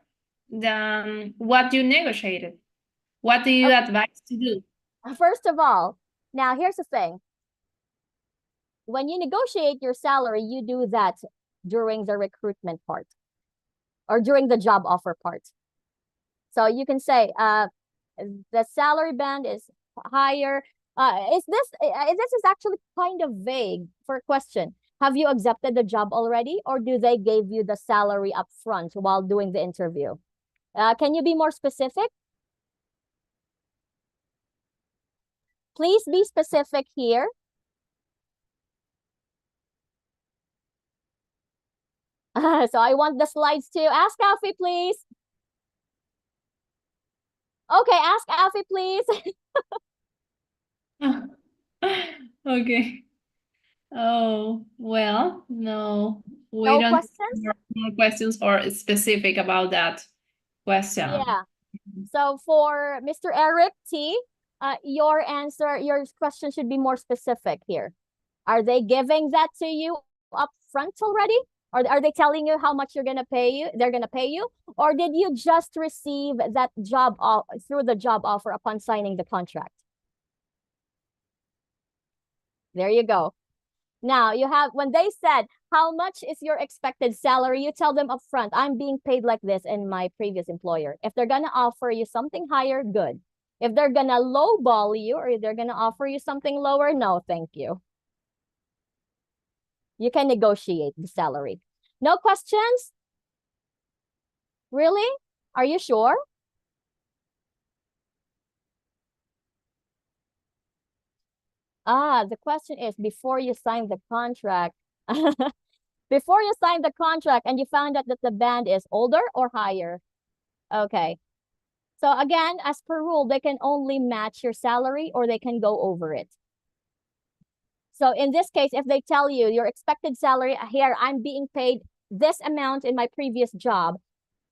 Speaker 18: than what you negotiated, what do you advise to do?
Speaker 20: First of all, now here's the thing. When you negotiate your salary, you do that during the recruitment part or during the job offer part. So you can say, the salary band is higher. This is actually kind of vague for a question. Have you accepted the job already, or do they give you the salary up front while doing the interview? Can you be more specific? Please be specific here. So I want the slides too. Ask Alfie, please. Okay, ask Alfie, please.
Speaker 18: Okay. Oh, well, no, we
Speaker 20: No
Speaker 18: don't
Speaker 20: questions?
Speaker 18: have more questions or specific about that question.
Speaker 20: Yeah. So for Mr. Eric T, your question should be more specific here. Are they giving that to you up front already? Or are they telling you how much they're gonna pay you? Or did you just receive that job through the job offer upon signing the contract? There you go. Now you have, when they said, how much is your expected salary? You tell them up front, I'm being paid like this in my previous employer. If they're gonna offer you something higher, good. If they're gonna lowball you or they're gonna offer you something lower, no, thank you. You can negotiate the salary. No questions? Really? Are you sure? The question is before you sign the contract. Before you sign the contract and you found out that the band is older or higher. Okay. So again, as per rule, they can only match your salary or they can go over it. So in this case, if they tell you your expected salary here, I'm being paid this amount in my previous job.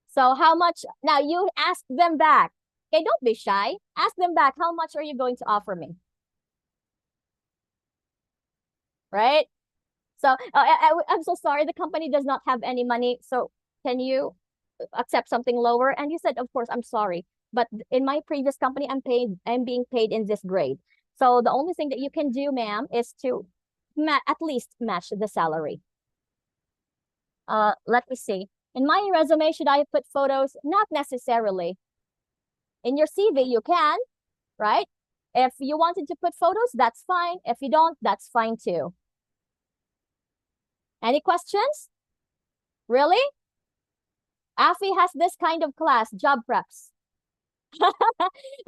Speaker 20: So how much? Now you ask them back. Okay, don't be shy. Ask them back. How much are you going to offer me? Right? So I'm so sorry. The company does not have any money. So can you accept something lower? And you said, of course, I'm sorry. But in my previous company, I'm being paid in this grade. So the only thing that you can do, ma'am, is to at least match the salary. Let me see. In my resume, should I put photos? Not necessarily. In your CV, you can, right? If you wanted to put photos, that's fine. If you don't, that's fine too. Any questions? Really? Afi has this kind of class, job preps.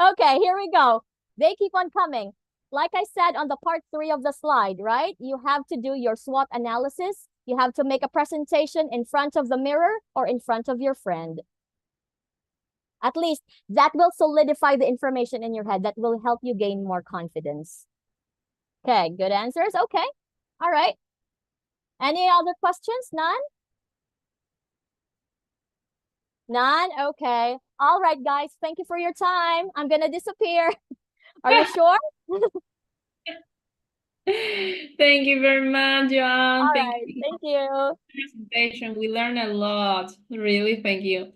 Speaker 20: Okay, here we go. They keep on coming. Like I said on the part 3 of the slide, right? You have to do your SWOT analysis. You have to make a presentation in front of the mirror or in front of your friend. At least that will solidify the information in your head. That will help you gain more confidence. Okay, good answers. Okay. All right. Any other questions? None? None? Okay. All right, guys. Thank you for your time. I'm going to disappear. Are you sure?
Speaker 18: Thank you very much, Joan.
Speaker 20: All
Speaker 18: Thank
Speaker 20: right.
Speaker 18: you
Speaker 20: Thank
Speaker 18: for
Speaker 20: you.
Speaker 18: the presentation. We learned a lot. Really, thank you.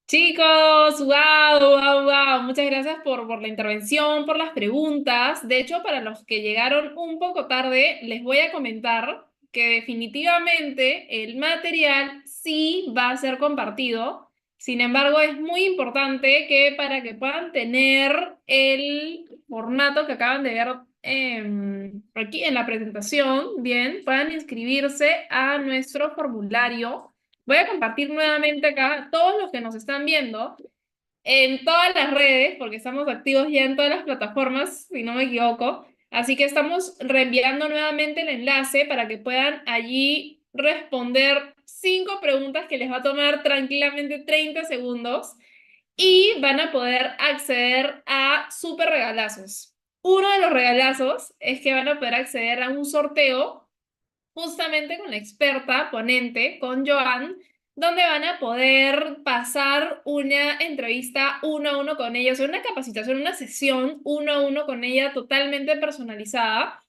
Speaker 18: Chicos, wow, wow, wow. Muchas gracias por la intervención, por las preguntas. De hecho, para los que llegaron un poco tarde, les voy a comentar que definitivamente el material sí va a ser compartido. Sin embargo, es muy importante que para que puedan tener el formato que acaban de ver aquí en la presentación, bien, puedan inscribirse a nuestro formulario. Voy a compartir nuevamente acá todos los que nos están viendo en todas las redes, porque estamos activos ya en todas las plataformas, si no me equivoco. Así que estamos reenviando nuevamente el enlace para que puedan allí responder 5 preguntas que les va a tomar tranquilamente 30 segundos y van a poder acceder a súper regalazos. Uno de los regalazos es que van a poder acceder a un sorteo justamente con la experta ponente, con Joan, donde van a poder pasar una entrevista uno a uno con ella, o sea, una capacitación, una sesión uno a uno con ella totalmente personalizada.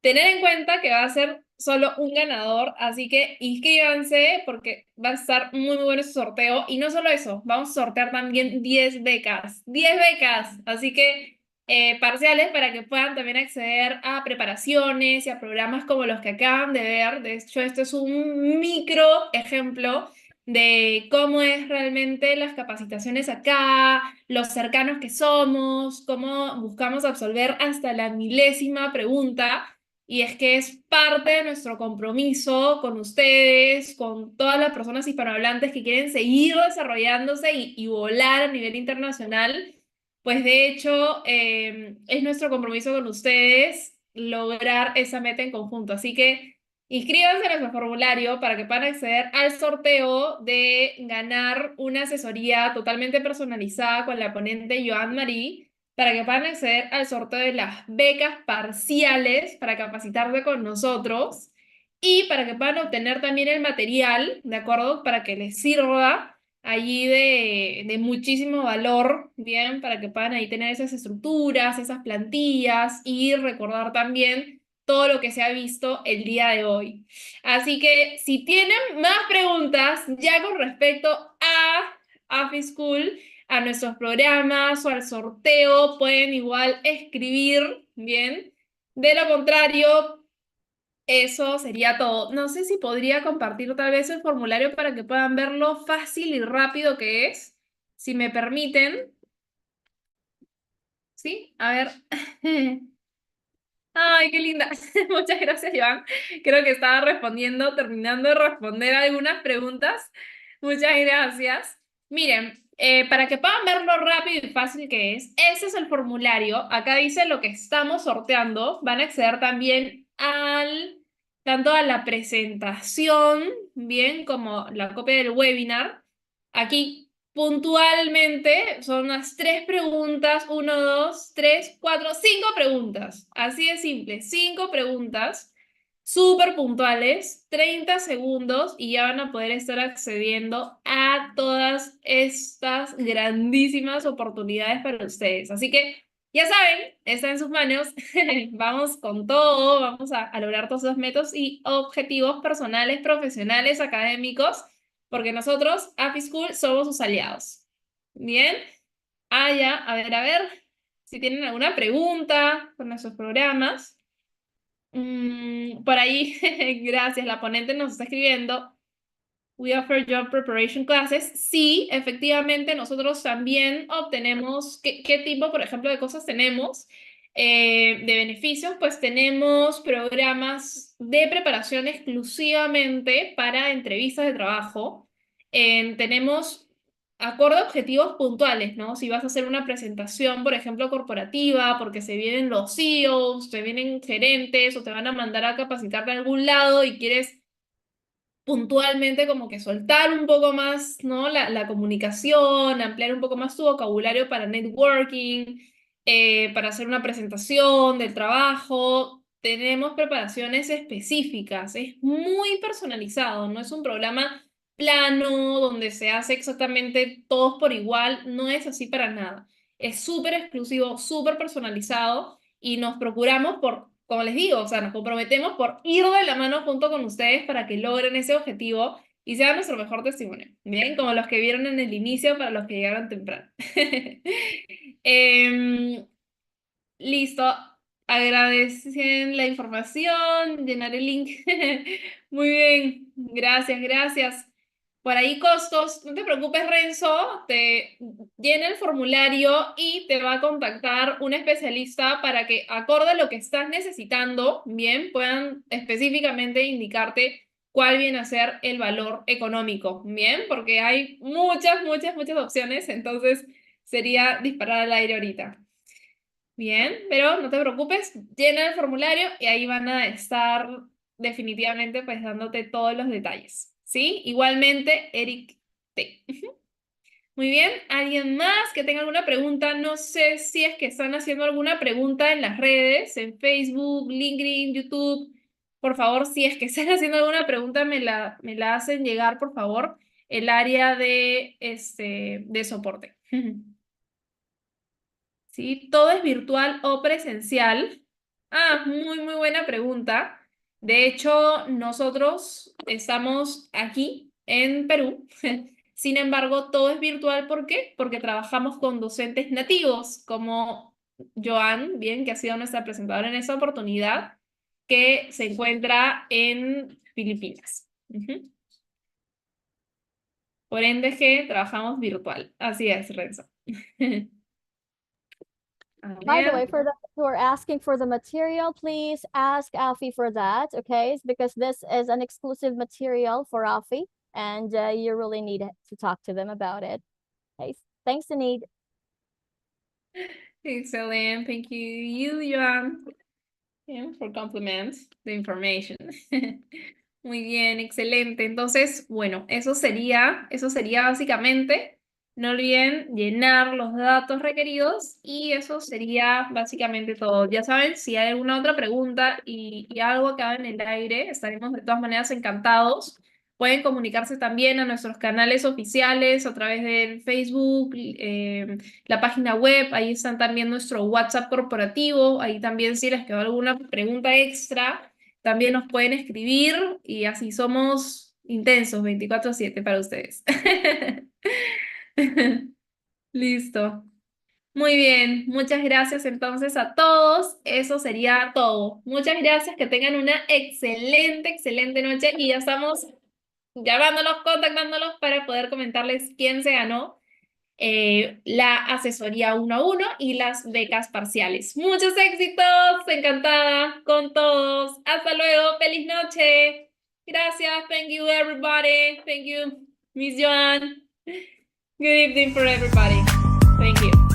Speaker 18: Tener en cuenta que va a ser solo un ganador, así que inscríbanse porque va a estar muy, muy bueno ese sorteo. Y no solo eso, vamos a sortear también 10 becas. 10 becas, así que parciales para que puedan también acceder a preparaciones y a programas como los que acaban de ver. De hecho, esto es un micro ejemplo de cómo es realmente las capacitaciones acá, los cercanos que somos, cómo buscamos absolver hasta la milésima pregunta. Y es que es parte de nuestro compromiso con ustedes, con todas las personas hispanohablantes que quieren seguir desarrollándose y volar a nivel internacional. Pues de hecho, es nuestro compromiso con ustedes lograr esa meta en conjunto. Así que inscríbanse a nuestro formulario para que puedan acceder al sorteo de ganar una asesoría totalmente personalizada con la ponente Joan Marie, para que puedan acceder al sorteo de las becas parciales para capacitarse con nosotros y para que puedan obtener también el material, ¿de acuerdo? Para que les sirva allí de muchísimo valor, ¿bien? Para que puedan ahí tener esas estructuras, esas plantillas y recordar también todo lo que se ha visto el día de hoy. Así que si tienen más preguntas ya con respecto a School, a nuestros programas o al sorteo, pueden igual escribir, ¿bien? De lo contrario, eso sería todo. No sé si podría compartir tal vez el formulario para que puedan ver lo fácil y rápido que es, si me permiten. ¿Sí? A ver. Ay, qué linda. Muchas gracias, Joan. Creo que estaba respondiendo, terminando de responder algunas preguntas. Muchas gracias. Miren, para que puedan ver lo rápido y fácil que es, ese es el formulario. Acá dice lo que estamos sorteando. Van a acceder también tanto a la presentación, bien, como la copia del webinar. Aquí puntualmente son unas 3 preguntas, 1, 2, 3, 4, 5 preguntas. Así de simple, 5 preguntas súper puntuales, 30 segundos y ya van a poder estar accediendo a todas estas grandísimas oportunidades para ustedes. Así que ya saben, está en sus manos. Vamos con todo, vamos a lograr todos esos métodos y objetivos personales, profesionales, académicos, porque nosotros, School, somos sus aliados. Bien. Ya, a ver, si tienen alguna pregunta con nuestros programas. Por ahí, gracias, la ponente nos está escribiendo. We offer job preparation classes. Sí, efectivamente, nosotros también obtenemos, ¿qué tipo, por ejemplo, de cosas tenemos? De beneficios, pues tenemos programas de preparación exclusivamente para entrevistas de trabajo. Tenemos acorde a objetivos puntuales, ¿no? Si vas a hacer una presentación, por ejemplo, corporativa, porque se vienen los CEOs, te vienen gerentes o te van a mandar a capacitar de algún lado y quieres puntualmente como que soltar un poco más, ¿no? La comunicación, ampliar un poco más tu vocabulario para networking, para hacer una presentación del trabajo. Tenemos preparaciones específicas, es muy personalizado, no es un programa plano donde se hace exactamente todos por igual, no es así para nada. Es súper exclusivo, súper personalizado y nos procuramos por, como les digo, o sea, nos comprometemos por ir de la mano junto con ustedes para que logren ese objetivo y sea nuestro mejor testimonio. Bien, como los que vieron en el inicio para los que llegaron temprano. Em, Listo. Agradecen la información, llenar el link. Muy bien, gracias, gracias. Por ahí costos, no te preocupes, Renzo, te llena el formulario y te va a contactar un especialista para que, acorde a lo que estás necesitando, bien, puedan específicamente indicarte cuál viene a ser el valor económico, bien, porque hay muchas, muchas, muchas opciones, entonces sería disparar al aire ahorita. Bien, pero no te preocupes, llena el formulario y ahí van a estar definitivamente pues dándote todos los detalles, ¿sí? Igualmente, Eric T. Muy bien, ¿alguien más que tenga alguna pregunta? No sé si es que están haciendo alguna pregunta en las redes, en Facebook, LinkedIn, YouTube. Por favor, si es que están haciendo alguna pregunta, me la hacen llegar, por favor, el área de soporte. ¿Sí? ¿Todo es virtual o presencial? Ah, muy, muy buena pregunta. De hecho, nosotros estamos aquí en Perú. Sin embargo, todo es virtual. ¿Por qué? Porque trabajamos con docentes nativos, como Joan, bien, que ha sido nuestra presentadora en esta oportunidad, que se encuentra en Filipinas. Ujú. Por ende, que trabajamos virtual. Así es, Renzo.
Speaker 20: By the way, for those who are asking for the material, please ask Alfie for that, okay? Because this is an exclusive material for Alfie, and you really need to talk to them about it. Okay, thanks, Anid.
Speaker 18: Excellent. Thank you, Joan, for compliment the information. Muy bien, excelente. Entonces, bueno, eso sería básicamente. No olviden llenar los datos requeridos y eso sería básicamente todo. Ya saben, si hay alguna otra pregunta y algo que haga en el aire, estaremos de todas maneras encantados. Pueden comunicarse también a nuestros canales oficiales a través del Facebook, la página web, ahí están también nuestro WhatsApp corporativo, ahí también si les quedó alguna pregunta extra, también nos pueden escribir y así somos intensos 24/7 para ustedes. Listo. Muy bien, muchas gracias entonces a todos. Eso sería todo. Muchas gracias, que tengan una excelente, excelente noche y ya estamos llamándolos, contactándolos para poder comentarles quién se ganó la asesoría 1 a 1 y las becas parciales. Muchos éxitos, encantada con todos. Hasta luego, feliz noche. Gracias, thank you everybody. Thank you, Miss Joan. Good evening for everybody. Thank you.